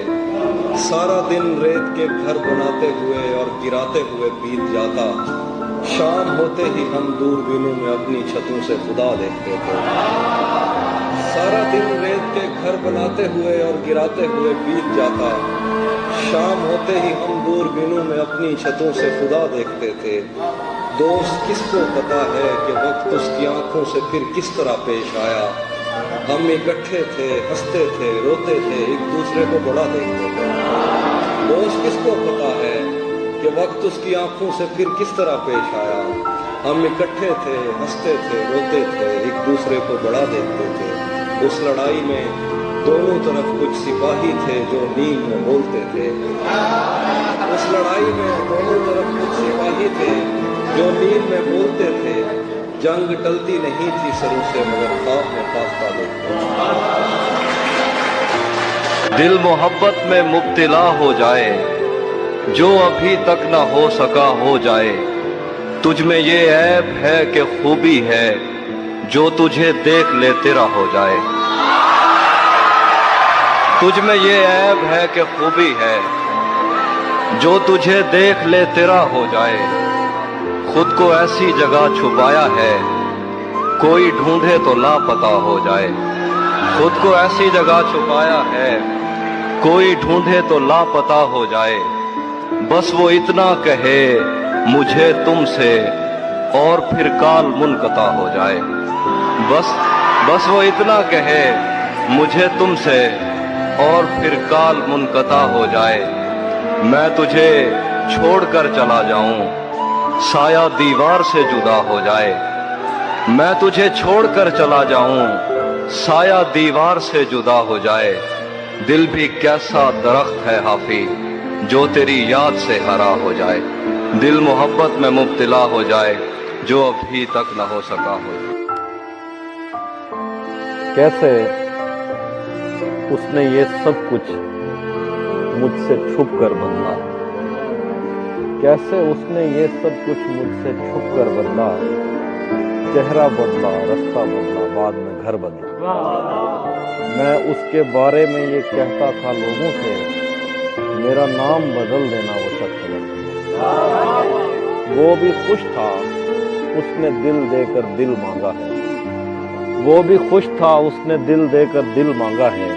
सारा दिन रेत के घर बनाते हुए और गिराते हुए बीत जाता, शाम होते ही हम दूरबीनों में अपनी छतों से खुदा देखते थे। सारा दिन रेत के घर बनाते हुए और गिराते हुए बीत जाता, शाम होते ही हम दूरबीनों में अपनी छतों से खुदा देखते थे। दोस्त किसको पता है कि वक्त उसकी आंखों से फिर किस तरह पेश आया। हम इकट्ठे थे, हंसते थे, रोते थे, एक दूसरे को बड़ा देखते थे। दोस्त किसको पता है कि वक्त उसकी आंखों से फिर किस तरह पेश आया। हम इकट्ठे थे, हंसते थे, रोते थे, एक दूसरे को बड़ा देखते थे। उस लड़ाई में दोनों तरफ कुछ सिपाही थे जो नींद में बोलते थे। उस लड़ाई में दोनों तरफ कुछ सिपाही थे जो नींद में बोलते थे। जंग टलती नहीं थी सरों से, मगर ख्वाब में फाख्ता देखते। दिल मोहब्बत में मुब्तला हो जाए, जो अभी तक न हो सका हो जाए। तुझ में ये ऐब है कि खूबी है, जो तुझे देख ले तेरा हो जाए। तुझ में ये ऐब है कि खूबी है, जो तुझे देख ले तेरा हो जाए। खुद को ऐसी जगह छुपाया है, कोई ढूंढे तो लापता हो जाए। खुद को ऐसी जगह छुपाया है, कोई ढूंढे तो लापता हो जाए। बस वो इतना कहे मुझे तुमसे, और फिर काल मुनक़ता हो जाए। बस वो इतना कहे मुझे तुमसे और फिर काल मुनक़ता हो जाए, मैं तुझे छोड़कर चला जाऊं, साया दीवार से जुदा हो जाए, मैं तुझे छोड़कर चला जाऊं, साया दीवार से जुदा हो जाए, दिल भी कैसा दरख्त है हाफी जो तेरी याद से हरा हो जाए, दिल मोहब्बत में मुब्तला हो जाए जो अभी तक न हो सका हो। कैसे उसने ये सब कुछ मुझसे छुप कर बदला, कैसे उसने ये सब कुछ मुझसे छुप कर बदला, चेहरा बदला, रास्ता बदला, बाद में घर बदला। मैं उसके बारे में ये कहता था लोगों से, मेरा नाम बदल देना वो शख्स गलत। वो भी खुश था, उसने दिल देकर दिल मांगा है, वो भी खुश था, उसने दिल देकर दिल मांगा है।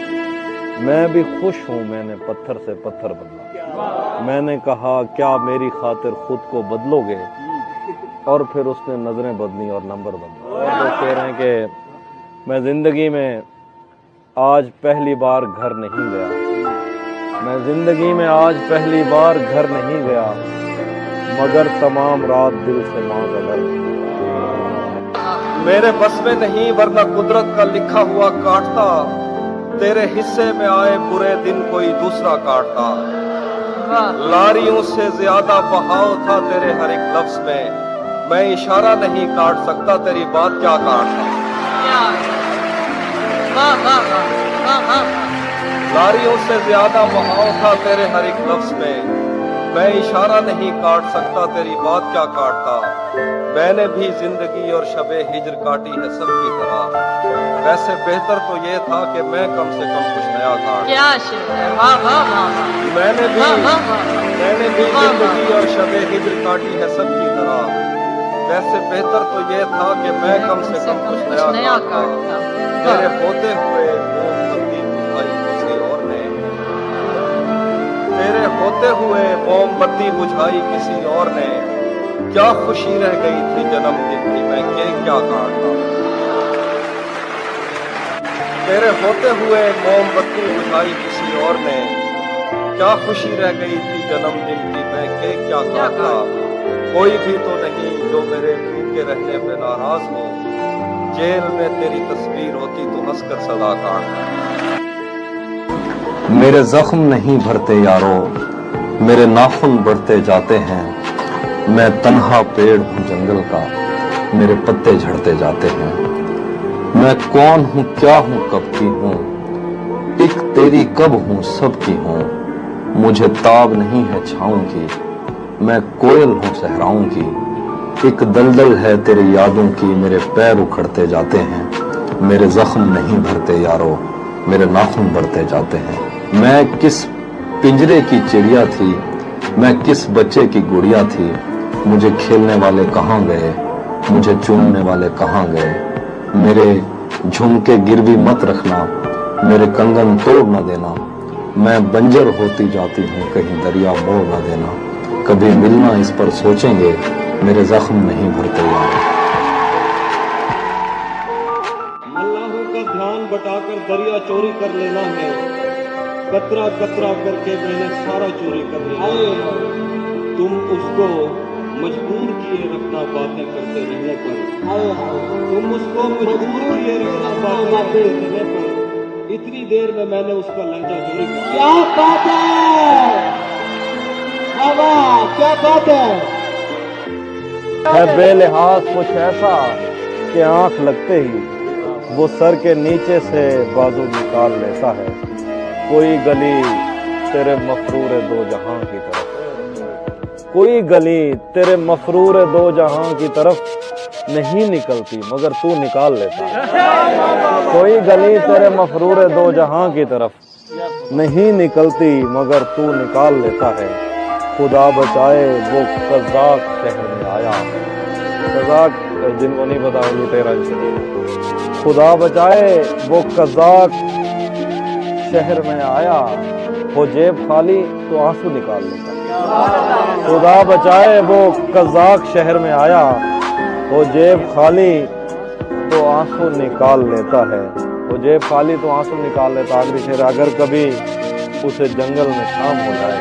मैं भी खुश हूँ, मैंने पत्थर से पत्थर बदला। मैंने कहा क्या मेरी खातिर खुद को बदलोगे, और फिर उसने नजरें बदली और नंबर बदला। और वो कह रहे हैं कि मैं जिंदगी में आज पहली बार घर नहीं गया, मैं जिंदगी में आज पहली बार घर नहीं गया, मगर तमाम रात दिल से माँ का डर। मेरे बस में नहीं वरना कुदरत का लिखा हुआ काटता, तेरे हिस्से में आए बुरे दिन कोई दूसरा काटता। लारियों से ज्यादा बहाव था तेरे हर एक लफ्ज में, मैं इशारा नहीं काट सकता, तेरी बात क्या काटता। लारियों से ज्यादा बहाव था तेरे हर एक लफ्ज में, मैं इशारा नहीं काट सकता, तेरी बात क्या काटता। मैंने भी जिंदगी और शबे हिज्र काटी है सबकी तरह, वैसे बेहतर तो ये था कि मैं कम से कम कुछ नया काट। क्या शेर है, वाह वाह वाह। मैंने भी जिंदगी और शबे हिज्र काटी है सबकी तरह, वैसे बेहतर तो ये था कि मैं कम से कम कुछ नया काटता। तेरे होते हुए मोमबत्ती बुझाई किसी और ने, तेरे होते हुए मोमबत्ती बुझाई किसी और ने, क्या खुशी रह गई थी जन्मदिन की मैं केक क्या काटता। तेरे होते हुए मोमबत्ती बुझाई किसी और ने, क्या खुशी रह गई थी जन्मदिन की मैं केक क्या काटता। कोई भी तो नहीं जो मेरे भूखे रहने पे नाराज हो, जेल में तेरी तस्वीर होती तो हंसकर सदा काटता। मेरे जख्म नहीं भरते यारो, मेरे नाखून बढ़ते जाते हैं, मैं तन्हा पेड़ हूँ जंगल का, मेरे पत्ते झड़ते जाते हैं। मैं कौन हूँ, क्या हूँ, कब की हूँ, एक तेरी कब हूँ, सब की हूँ। मुझे ताब नहीं है छाँव की, मैं कोयल हूँ सहराओं की। एक दलदल है तेरी यादों की, मेरे पैर उखड़ते जाते हैं। मेरे जख्म नहीं भरते यारो, मेरे नाखून बढ़ते जाते हैं। मैं किस पिंजरे की चिड़िया थी, मैं किस बच्चे की गुड़िया थी। मुझे खेलने वाले कहाँ गए, मुझे चूमने वाले कहाँ गए। मेरे झुमके गिरवी मत रखना, मेरे कंगन तोड़ न देना। मैं बंजर होती जाती हूँ, कहीं दरिया मोड़ न देना। कभी मिलना इस पर सोचेंगे, मेरे जख्म नहीं भरते यार। अल्लाहों का ध्यान बटाकर दरिया चोरी कर लेना है, कतरा कतरा करके मैंने सारा चोरी कर लिया। तुम उसको मजबूर किए रखना बातें करते रहने पर, तुम उसको मजबूर किए रखना बातें करने पर। इतनी देर में मैंने उसका लहजा चोरी कर लिया। क्या बात है, क्या बात है बेलिहाज कुछ ऐसा कि आंख लगते ही वो सर के नीचे से बाजू निकाल लेता है। कोई गली तेरे मफरूर दो जहां की तरफ, कोई गली तेरे मफरूर दो जहां की तरफ नहीं निकलती मगर तू निकाल लेता है। कोई गली तेरे मफरूर दो जहां की तरफ नहीं निकलती मगर तू निकाल लेता है। खुदा बचाए वो कज़ाक शहर में आया, कज़ाक जिनको नहीं पता वो तेरा से। खुदा बचाए वो कज़ाक शहर में आया, हो जेब खाली तो आंसू निकाल लेता है। खुदा बचाए वो कज़ाक शहर में आया, हो जेब खाली तो आंसू निकाल लेता है। वो जेब खाली तो आंसू निकाल लेता। आखिरी शेर, अगर कभी उसे जंगल में शाम हो जाए,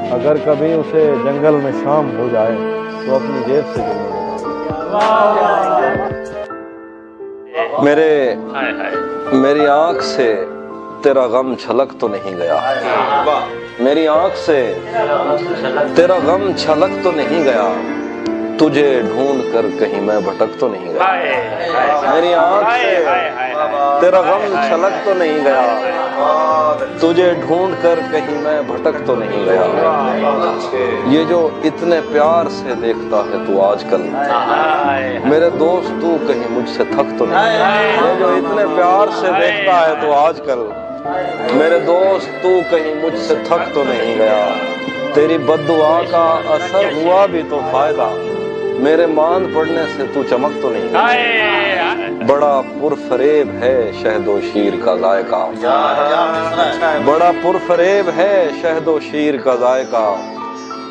अगर कभी उसे जंगल में शाम हो जाए तो अपनी जेब से जुम्मन मेरी आंख से तेरा गम छलक तो नहीं गया, मेरी आंख से तेरा गम छलक तो नहीं गया, तुझे ढूंढ कर कहीं मैं भटक तो नहीं गया। मेरी आंख से तेरा गम छलक तो नहीं गया, तुझे ढूंढ कर कहीं मैं भटक तो नहीं गया। ये जो इतने प्यार से देखता है तू आजकल, मेरे दोस्त तू कहीं मुझसे थक तो नहीं गया। ये जो इतने प्यार से देखता है तू आजकल, मेरे दोस्त तू कहीं मुझसे थक तो नहीं गया। तेरी बद्दुआ का असर हुआ भी तो फायदा, मेरे मांद पड़ने से तू चमक तो नहीं गया। बड़ा पुरफरेब है शहदो शीर का जायका, बड़ा पुरफरेब है शहदो शीर का जायका,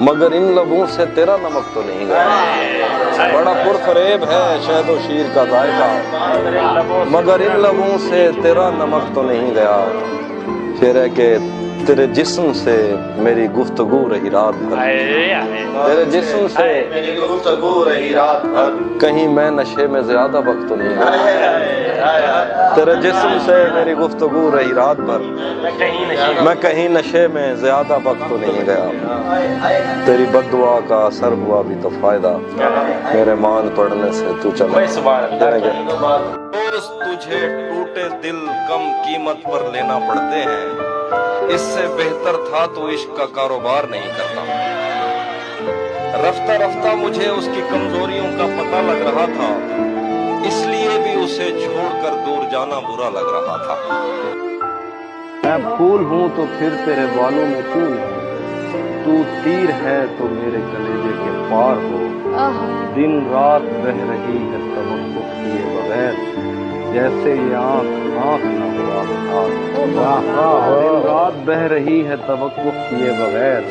मगर इन लबों से तेरा नमक तो नहीं गया। बड़ा पुरफरेब है शहदो शीर का जायका, मगर इन लबों से तेरा नमक तो नहीं गया। फिर है कि तेरे जिस्म से मेरी गुफ्तगू रही रात भर, तेरे जिस्म से मेरी गुफ्तगू रही रात भर, कहीं मैं नशे में ज्यादा वक्त तो नहीं गया। तेरे जिस्म से मेरी गुफ्तगू रही रात भर, मैं कहीं नशे में ज्यादा वक्त तो नहीं गया। तेरी बद्दुआ का असर हुआ भी तो फायदा, मेरे मान पड़ने से तू चमक। तुझे टूटे दिल कम कीमत पर लेना पड़ते हैं, इससे बेहतर था तो इश्क का कारोबार नहीं करता। रफ्ता रफ्ता मुझे उसकी कमजोरियों का पता लग रहा था, इसलिए भी उसे छोड़कर दूर जाना बुरा लग रहा था। मैं फूल हूँ तो फिर तेरे बालों में क्यों नहीं, तू तीर है तो मेरे कलेजे के पार हो। दिन रात बह रही है तवक्कुफ किए बगैर, जैसे ये आँख आँख न हो आबदार। दिन रात बह रही है तवक्कुफ किए बगैर,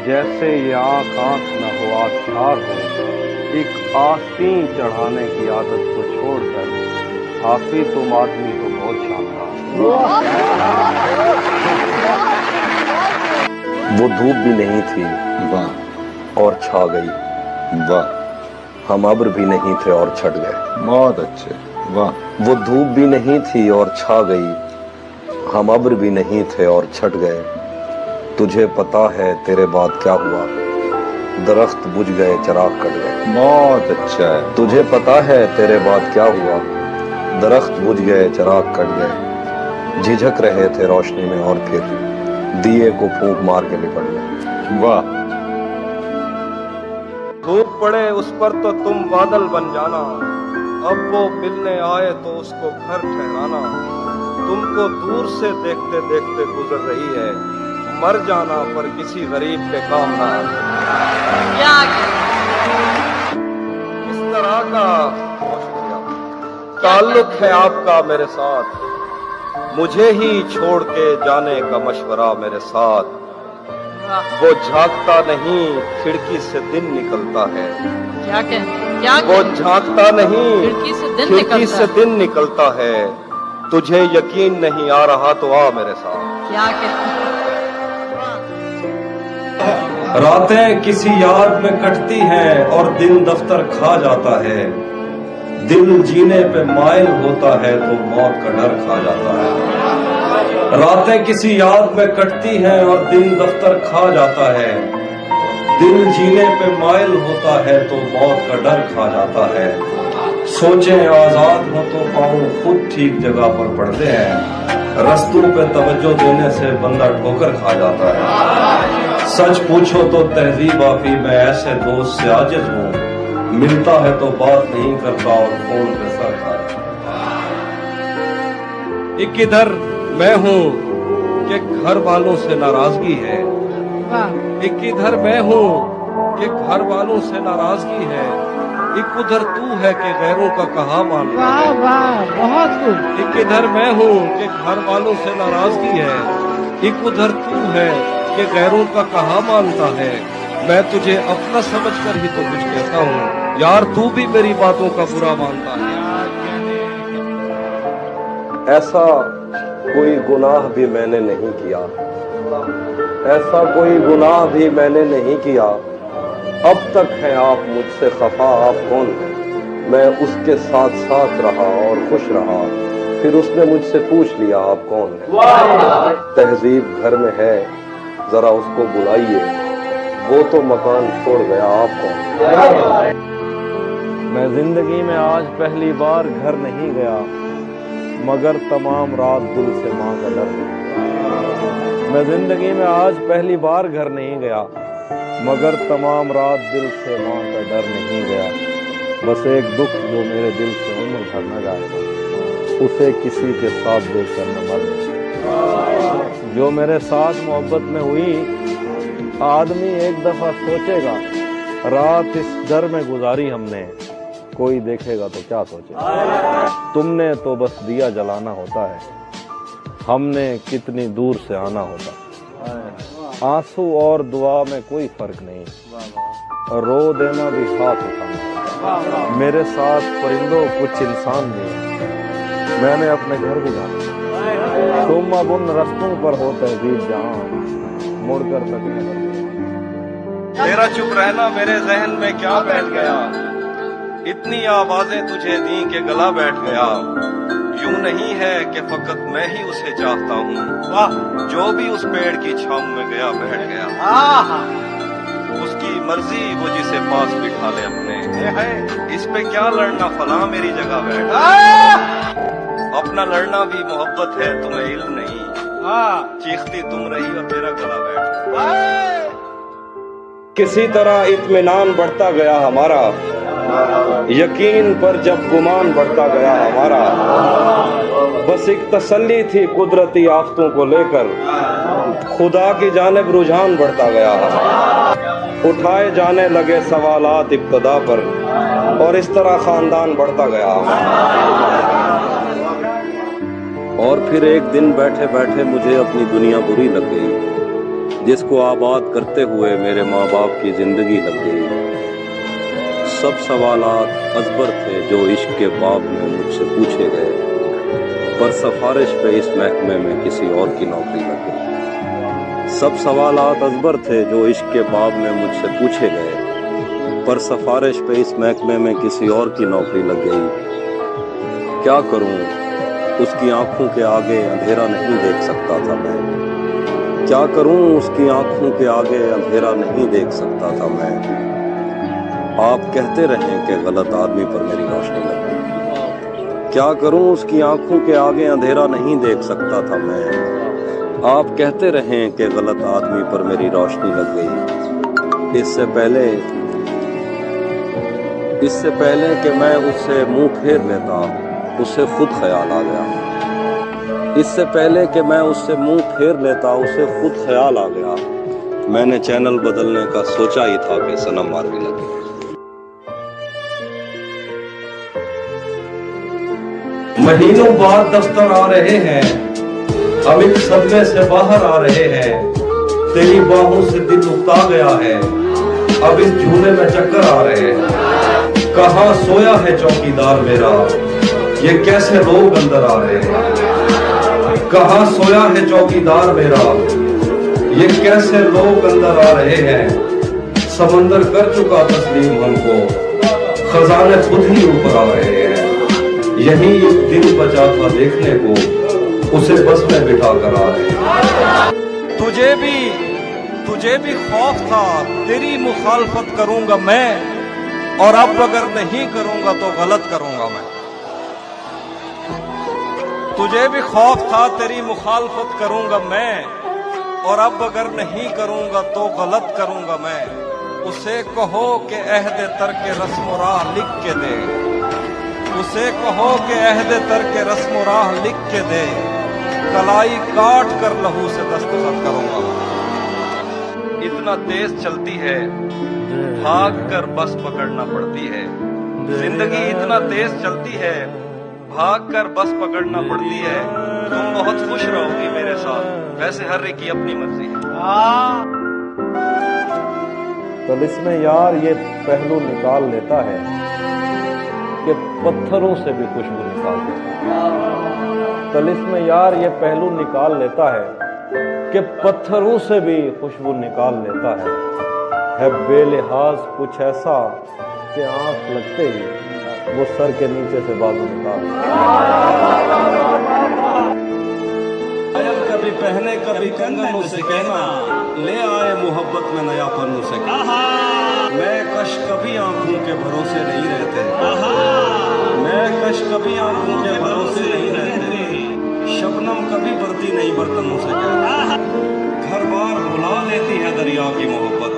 जैसे ये आँख आँख न हो आबदार हो। एक आस्तीन चढ़ाने की आदत को छोड़कर हाफिज तुम आदमी को बहुत शानदार। वो धूप भी नहीं थी वाह और छा गई, वाह। हम अब्र भी नहीं थे और छट गए, बहुत अच्छे, वाह। वो धूप भी नहीं थी और छा गई, हम अब्र भी नहीं थे और छट गए। तुझे पता है तेरे बाद क्या हुआ, दरख्त बुझ गए चिराग कट गए, बहुत अच्छा है। तुझे पता है तेरे बाद क्या हुआ, दरख्त बुझ गए चिराग कट गए। झिझक रहे थे रोशनी में और फिर दिए को फूंक मार के लिपट गए, वाह। धूप पड़े उस पर तो तुम बादल बन जाना, अब वो मिलने आए तो उसको घर ठहराना। तुमको दूर से देखते देखते गुजर रही है, मर जाना पर किसी गरीब के काम ना आना। इस तरह का ताल्लुक है आपका मेरे साथ, मुझे ही छोड़ के जाने का मशवरा मेरे साथ। वो झांकता नहीं खिड़की से दिन निकलता है, वो झांकता नहीं खिड़की से दिन निकलता है। तुझे यकीन नहीं आ रहा तो आ मेरे साथ। रातें किसी याद में कटती हैं और दिन दफ्तर खा जाता है। दिल जीने पे माइल होता है तो मौत का डर खा जाता है। रातें किसी याद में कटती हैं और दिन दफ्तर खा जाता है। दिल जीने पे माइल होता है तो मौत का डर खा जाता है। सोचें आजाद हो तो पाँव खुद ठीक जगह पर पड़ते हैं। रस्तों पे तवज्जो देने से बंदा ठोकर खा जाता है। सच पूछो तो तहजीब आफी मैं ऐसे दोस्त से आजिज हूँ, मिलता है तो बात नहीं करता और फोन पे सर खाए। एक इधर मैं हूँ कि घर वालों से नाराजगी है, एक इधर मैं हूँ कि घर वालों से नाराजगी है। एक उधर तू है कि गैरों का कहा मानता है। बहुत खूब। एक इधर मैं हूँ कि घर वालों से नाराजगी है, एक उधर तू है कि गैरों का कहा मानता है। मैं तुझे अपना समझकर ही तो कुछ कहता हूँ, यार तू भी मेरी बातों का बुरा मानता है। ایسا کوئی گناہ بھی میں نے نہیں کیا، ایسا کوئی گناہ بھی میں نے نہیں کیا، اب تک ہیں آپ مجھ سے خفا، آپ کون ہیں؟ میں اس کے ساتھ ساتھ رہا اور خوش رہا، پھر اس نے مجھ سے پوچھ لیا آپ کون ہیں؟ تہذیب گھر میں ہے، ذرا اس کو بلائیے، وہ تو مکان چھوڑ گیا، آپ کون؟ میں زندگی میں آج پہلی بار گھر نہیں گیا، مگر تمام رات دل سے ماں کا ڈر گیا۔ میں زندگی میں آج پہلی بار گھر نہیں گیا، مگر تمام رات دل سے ماں کا ڈر نہیں گیا۔ بس ایک دکھ جو میرے دل سے عمر بھر نہ جائے گا، اسے کسی کے ساتھ دیکھ کر نہ مر جائے۔ جو میرے ساتھ محبت میں ہوئی، آدمی ایک دفعہ سوچے گا، رات اس ڈر میں گزاری ہم نے، کوئی دیکھے گا تو کیا سوچے گا؟ تم نے تو بس دیا جلانا ہوتا ہے، ہم نے کتنی دور سے آنا ہوتا۔ آنسو اور دعا میں کوئی فرق نہیں، رو دینا بھی ہاتھ اٹھانا۔ میرے ساتھ پرندوں کچھ انسان بھی ہیں، میں نے اپنے گھر بھی جانا، تم اب ان رستوں پر ہو تہذیب جہاں، مڑ کر تکنے پر۔ تیرا چپ رہنا میرے ذہن میں کیا بیٹھ گیا، اتنی آوازیں تجھے دیں کہ گلا بیٹھ گیا۔ یوں نہیں ہے کہ فقط میں ہی اسے چاہتا ہوں، جو بھی اس پیڑ کی چھاؤں میں گیا بیٹھ گیا۔ اس کی مرضی وہ جسے پاس بٹھا لے اپنے، اس پہ کیا لڑنا فلاں میری جگہ بیٹھ۔ اپنا لڑنا بھی محبت ہے تمہیں علم نہیں، چیختی تم رہی اور میرا گلا بیٹھ۔ کسی طرح اطمینان بڑھتا گیا ہمارا، یقین پر جب گمان بڑھتا گیا ہمارا، بس ایک تسلی تھی قدرتی آفتوں کو لے کر، خدا کی جانب رجحان بڑھتا گیا، اٹھائے جانے لگے سوالات ابتدا پر، اور اس طرح خاندان بڑھتا گیا۔ اور پھر ایک دن بیٹھے بیٹھے مجھے اپنی دنیا بری لگ گئی، جس کو آباد کرتے ہوئے میرے ماں باپ کی زندگی لگ گئی۔ سب سوالات ازبر تھے جو عشق کے باب میں مجھ سے پوچھے گئے، پر سفارش پہ اس محکمے میں کسی اور کی نوکری لگ گئی۔ سب سوالات ازبر تھے جو عشق کے باب میں مجھ سے پوچھے گئے، پر سفارش پہ اس محکمے میں کسی اور کی نوکری لگ گئی۔ کیا کروں، اس کی آنکھوں کے آگے اندھیرا نہیں دیکھ سکتا تھا میں، کیا کروں، اس کی آنکھوں کے آگے اندھیرا نہیں دیکھ سکتا تھا میں۔ آپ کہتے رہیں کہ غلط آدمی پر میری روشنی لگ گئی، کیا کروں، اس کی آنکھوں کے آگے اندھیرا نہیں دیکھ سکتا تھا میں۔ آپ کہتے رہیں کہ غلط آدمی پر میری روشنی لگ گئی۔ اس سے پہلے کہ میں اس سے منہ پھیر لیتا، اسے خود خیال آ گیا۔ اس سے پہلے کہ میں اس سے منہ پھیر لیتا، اسے خود خیال آ گیا۔ میں نے چینل بدلنے کا سوچا ہی تھا کہ صنم مار بھی لگے۔ مہینوں بعد دفتر آ رہے ہیں، ہم ایک صدمے سے باہر آ رہے ہیں، تیری باہوں سے دل اکتا گیا ہے، اب اس جھولے میں چکر آ رہے ہیں۔ کہاں سویا ہے چوکیدار میرا، یہ کیسے لوگ اندر آ رہے ہیں۔ کہاں سویا ہے چوکیدار میرا، یہ کیسے لوگ اندر آ رہے ہیں۔ سمندر کر چکا تسلیم ہم کو، خزانے خود ہی اوپر آ رہے ہیں۔ یہی ایک دن بچا تھا دیکھنے کو، اسے بس میں بٹھا کر آ رہے ہیں۔ تجھے بھی خوف تھا تیری مخالفت کروں گا میں، اور اب اگر نہیں کروں گا تو غلط کروں گا میں۔ تجھے بھی خوف تھا تیری مخالفت کروں گا میں، اور اب اگر نہیں کروں گا تو غلط کروں گا میں۔ اسے کہو کہ عہد ترک رسم و راہ لکھ کے دے، اسے کہو کہ عہد ترک رسم و راہ لکھ کے دے، کلائی کاٹ کر لہو سے دستخط کروں گا۔ اتنا تیز چلتی ہے، بھاگ کر بس پکڑنا پڑتی ہے۔ زندگی اتنا تیز چلتی ہے، بھاگ کر بس پکڑنا پڑتی ہے۔ تم بہت خوش رہو گی میرے ساتھ، ویسے ہر ایک کی اپنی مرضی ہے۔ طلسم یار یہ پہلو نکال لیتا ہے کہ پتھروں سے بھی خوشبو نکال دیتا ہے۔ तलिस्म यार ये पहलू निकाल लेता है कि पत्थरों से भी खुशबू निकाल लेता है बेलिहाज कुछ ऐसा कि आंख लगते ही वो सर के नीचे से बाजू निकाल पायल कभी पहने कभी कंगनों से कहना ले आए मोहब्बत में नया पन्नों से कहना मैं कश कभी आंखों के भरोसे नहीं रहते मैं कश कभी आंखों के भरोसे नहीं रहते शबनम कभी बरती नहीं बर्तनों से कहना घर बार भुला लेती है दरिया की मोहब्बत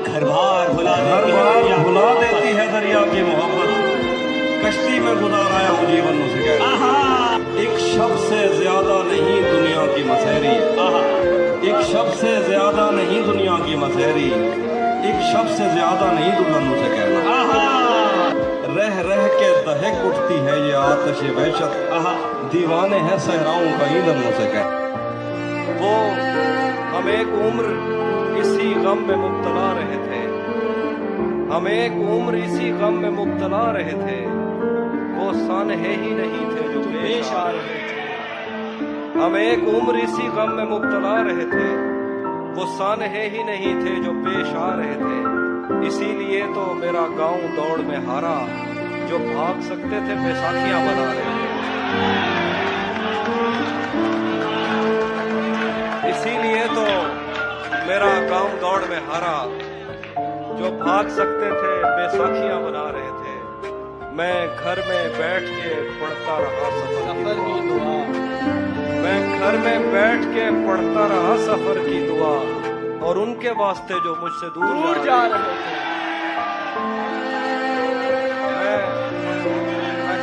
घर बार भुला देती है दरिया की मोहब्बत कश्ती में गुजार आया हूँ जीवनों से कहना एक शब्द से ज्यादा नहीं दुनिया की मसहरी एक शब्द से ज्यादा नहीं दुनिया की मसहरी एक शब्द से ज्यादा नहीं दुल्हनों से कहना रह रह के दहक उठती है ये आतिश वहशत दीवाने हैं सहराओं का ईंधनों से कहना वो हम एक उम्र इसी गम में मुब्तला रहे थे हम एक उम्र इसी गम में मुब्तला रहे थे वो सानहे ही नहीं थे जो पेश आ रहे थे हम एक उम्र इसी गम में मुब्तला रहे थे वो सानहे ही नहीं थे जो पेश आ रहे थे इसीलिए तो मेरा गांव दौड़ में हारा जो भाग सकते थे बैसाखियां बना रहे थे इसीलिए तो मेरा गांव दौड़ में हारा जो भाग सकते थे बैसाखियां बना रहे थे मैं घर में बैठ के पढ़ता रहा सफर की दुआ मैं घर में बैठ के पढ़ता रहा सफर की दुआ और उनके वास्ते जो मुझसे दूर जा रहे थे मैं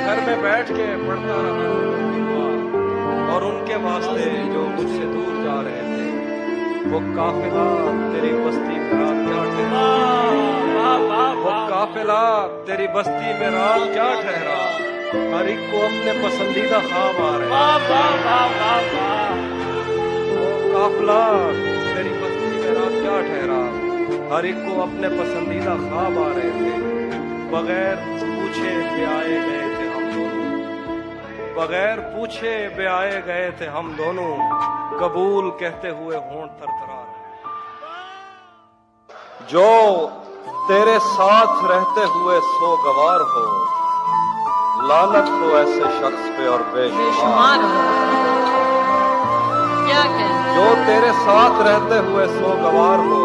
घर में बैठ के पढ़ता रहा सफर की दुआ और उनके वास्ते जो मुझसे दूर जा रहे थे वो काफिला तेरी बस्ती में रात क्या ठहरा वो काफिला तेरी बस्ती में रात क्या ठहरा हर एक को अपने पसंदीदा ख्वाब आ रहे वो काफिला तेरी बस्ती में रात क्या ठहरा हर एक को अपने पसंदीदा ख्वाब आ रहे थे बगैर पूछे ब्याए गए थे हम दोनों बगैर पूछे ब्याए गए थे हम दोनों कबूल कहते हुए होंठ थरथरा रहे जो तेरे साथ रहते हुए सोगवार हो लानत हो ऐसे शख्स पे और बेशुमार क्या कहें जो तेरे साथ रहते हुए सोगवार हो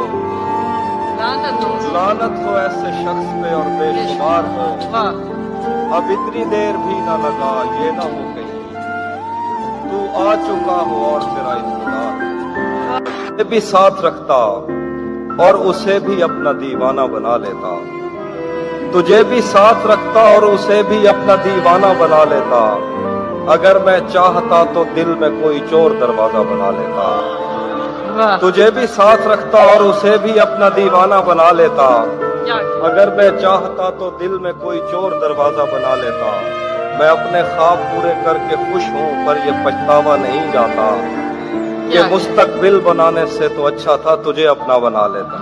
लानत हो ऐसे शख्स पे और बेशुमार हो अब इतनी देर भी ना लगा ये ना हो कहीं तू आ चुका हो और तेरा इंतजार भी साथ रखता और उसे भी अपना दीवाना बना लेता तुझे भी साथ रखता और उसे भी अपना दीवाना बना लेता अगर मैं चाहता तो दिल में कोई चोर दरवाजा बना लेता तुझे भी साथ रखता और उसे भी अपना दीवाना बना लेता अगर मैं चाहता तो दिल में कोई चोर दरवाजा बना लेता मैं अपने ख्वाब पूरे करके खुश हूँ पर ये पछतावा नहीं जाता कि मुस्तकबिल बनाने से तो अच्छा था तुझे अपना बना लेता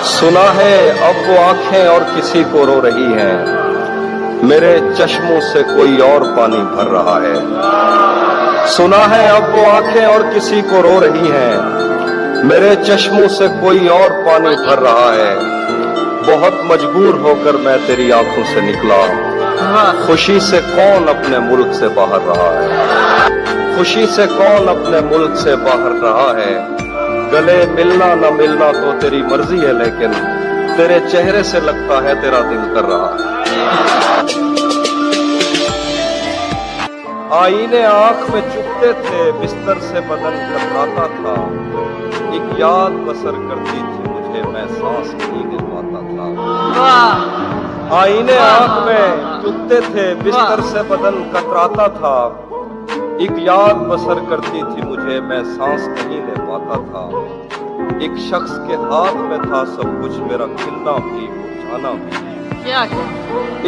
सुना है अब वो आंखें और किसी को रो रही हैं मेरे चश्मों से कोई और पानी भर रहा है सुना है अब वो आंखें और किसी को रो रही हैं मेरे चश्मों से कोई और पानी भर रहा है बहुत मजबूर होकर मैं तेरी आंखों से निकला खुशी से कौन अपने मुल्क से बाहर रहा है खुशी से कौन अपने मुल्क से बाहर रहा है गले मिलना न मिलना तो तेरी मर्जी है लेकिन तेरे चेहरे से लगता है तेरा दिल कर रहा है आईने आंख में चुभते थे बिस्तर से बदन कतराता था एक याद बसर करती थी मुझे मैं सांस नहीं ले पाता था आईने आंख में चुभते थे बिस्तर से बदन कतराता था एक याद बसर करती थी मुझे मैं सांस नहीं ले पाता था एक शख्स के हाथ में था सब कुछ मेरा खिलना भी मुरझाना भी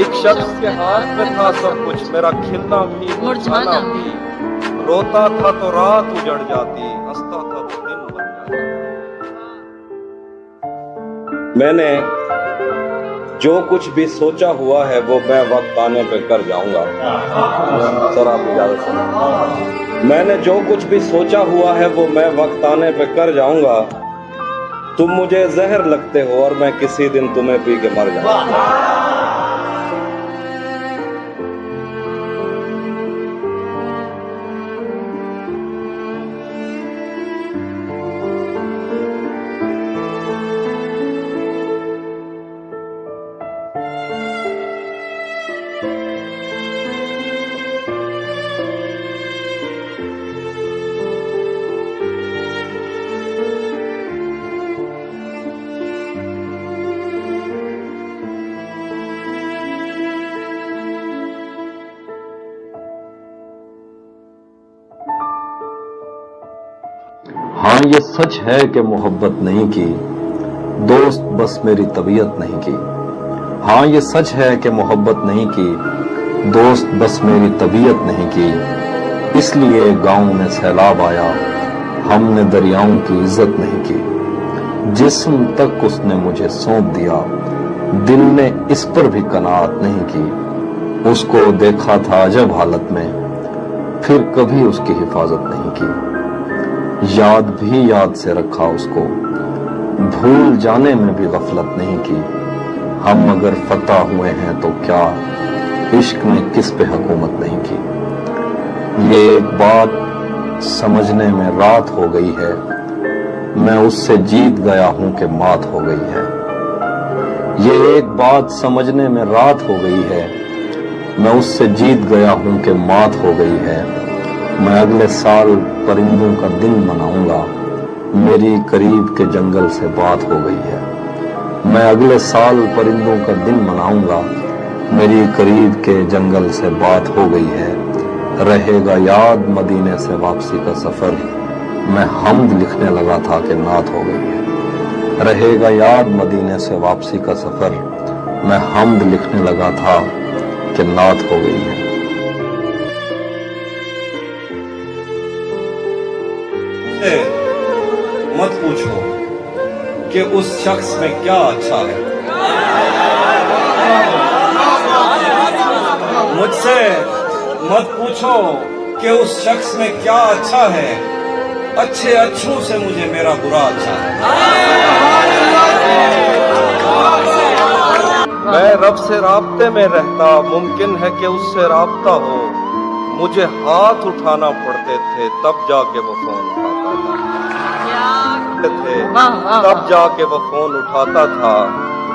एक शख्स के हाथ में था सब कुछ मेरा खिलना भी मुरझाना भी रोता था तो रात उजड़ जाती हंसता था तो दिन बन जाता जो कुछ भी सोचा हुआ है वो मैं वक्त आने पे कर जाऊंगा। सर आप इजाजत से। मैंने जो कुछ भी सोचा हुआ है वो मैं वक्त आने पे कर जाऊंगा। तुम मुझे जहर लगते हो और मैं किसी दिन तुम्हें पी के मर जाऊंगा। हाँ ये सच है कि मोहब्बत नहीं की, दोस्त बस मेरी तबीयत नहीं की। हाँ ये सच है कि मोहब्बत नहीं की, दोस्त बस मेरी तबीयत नहीं की। इसलिए गांव में सैलाब आया, हमने दरियाओं की इज्जत नहीं की। जिस्म तक उसने मुझे सौंप दिया, दिल ने इस पर भी कनाअत नहीं की। उसको देखा था अजब हालत में, फिर कभी उसकी हिफाजत नहीं की। याद भी याद से रखा उसको, भूल जाने में भी गफलत नहीं की। हम अगर फतह हुए हैं तो क्या, इश्क ने किस पे हुकूमत नहीं की। ये एक बात समझने में रात हो गई है, मैं उससे जीत गया हूं कि मात हो गई है। ये एक बात समझने में रात हो गई है, मैं उससे जीत गया हूं कि मात हो गई है। मैं अगले साल परिंदों का दिन मनाऊंगा, मेरी करीब के जंगल से बात हो गई है। मैं अगले साल परिंदों का दिन मनाऊंगा, मेरी करीब के जंगल से बात हो गई है। रहेगा याद मदीने से वापसी का सफर, मैं हम्द लिखने लगा था कि नात हो गई है। रहेगा याद मदीने से वापसी का सफर, मैं हम्द लिखने लगा था कि नात हो गई है। मत पूछो कि उस शख्स में क्या अच्छा है। मुझसे मत पूछो कि उस शख्स में क्या अच्छा है। अच्छे अच्छों से मुझे मेरा बुरा अच्छा है। मैं रब से राब्ते में रहता, मुमकिन है कि उससे राब्ता हो। मुझे हाथ उठाना पड़ते थे तब जाके वो फोन उठाता था, तब जाके वो फोन उठाता था।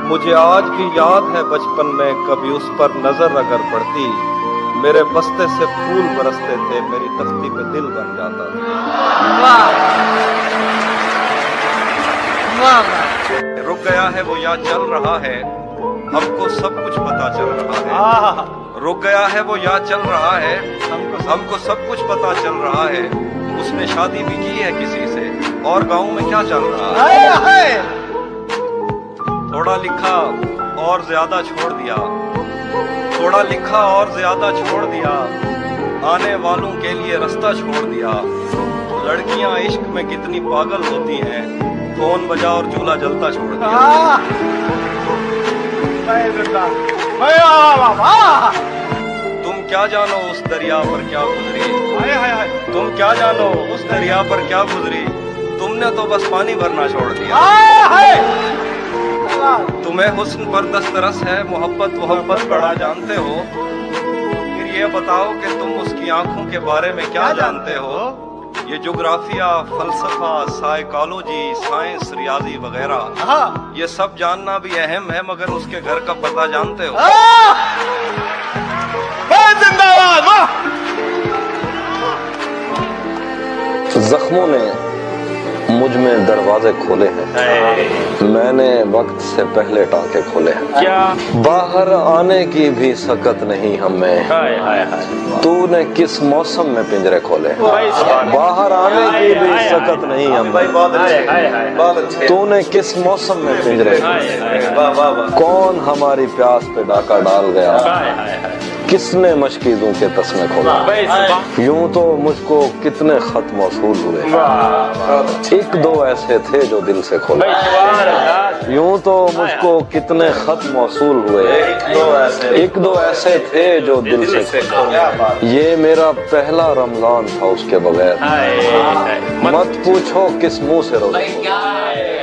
मुझे आज भी याद है बचपन में कभी उस पर नजर अगर पड़ती, मेरे बस्ते से फूल बरसते थे, मेरी तख्ती पे दिल बन जाता था। रुक गया है वो या चल रहा है, हमको सब कुछ पता चल रहा है। रुक गया है वो या चल रहा है, हमको सब कुछ पता चल रहा है। उसने शादी भी की है किसी से, और गांव में क्या चल रहा है। थोड़ा लिखा और ज्यादा छोड़ दिया, थोड़ा लिखा और ज्यादा छोड़ दिया। आने वालों के लिए रास्ता छोड़ दिया। लड़कियां इश्क में कितनी पागल होती हैं, फोन बजा और चूल्हा जलता छोड़ दिया। तुम क्या जानो उस दरिया पर क्या गुजरी, तुम क्या जानो उस दरिया पर क्या गुजरी। तुमने तो बस पानी भरना छोड़ दिया। तुम्हें हुस्न पर दस्तरस है, मोहब्बत बड़ा जानते हो। फिर ये बताओ कि तुम उसकी आंखों के बारे में क्या जानते हो। ये जोग्राफिया, फलसफा, साइकोलॉजी, साइंस, रियाजी वगैरह, ये सब जानना भी अहम है, मगर उसके घर का पता जानते हो। जख्मों ने मुझ में दरवाजे खोले हैं, मैंने वक्त से पहले टांके खोले हैं। क्या बाहर आने की भी सकत नहीं हमें, तूने किस मौसम में पिंजरे खोले। बाहर आने की भी सकत नहीं हमें, तूने किस मौसम में पिंजरे खोले। कौन हमारी प्यास पे डाका डाल गया, کس نے مشکیزوں کے تسمے کھولا یوں تو مجھ کو کتنے خط موصول ہوئے ایک دو ایسے تھے جو دل سے کھولے یوں تو مجھ کو کتنے خط موصول ہوئے ایک دو ایسے تھے جو دل سے کھولے یہ میرا پہلا رمضان تھا اس کے بغیر مت پوچھو کس منہ سے روزہ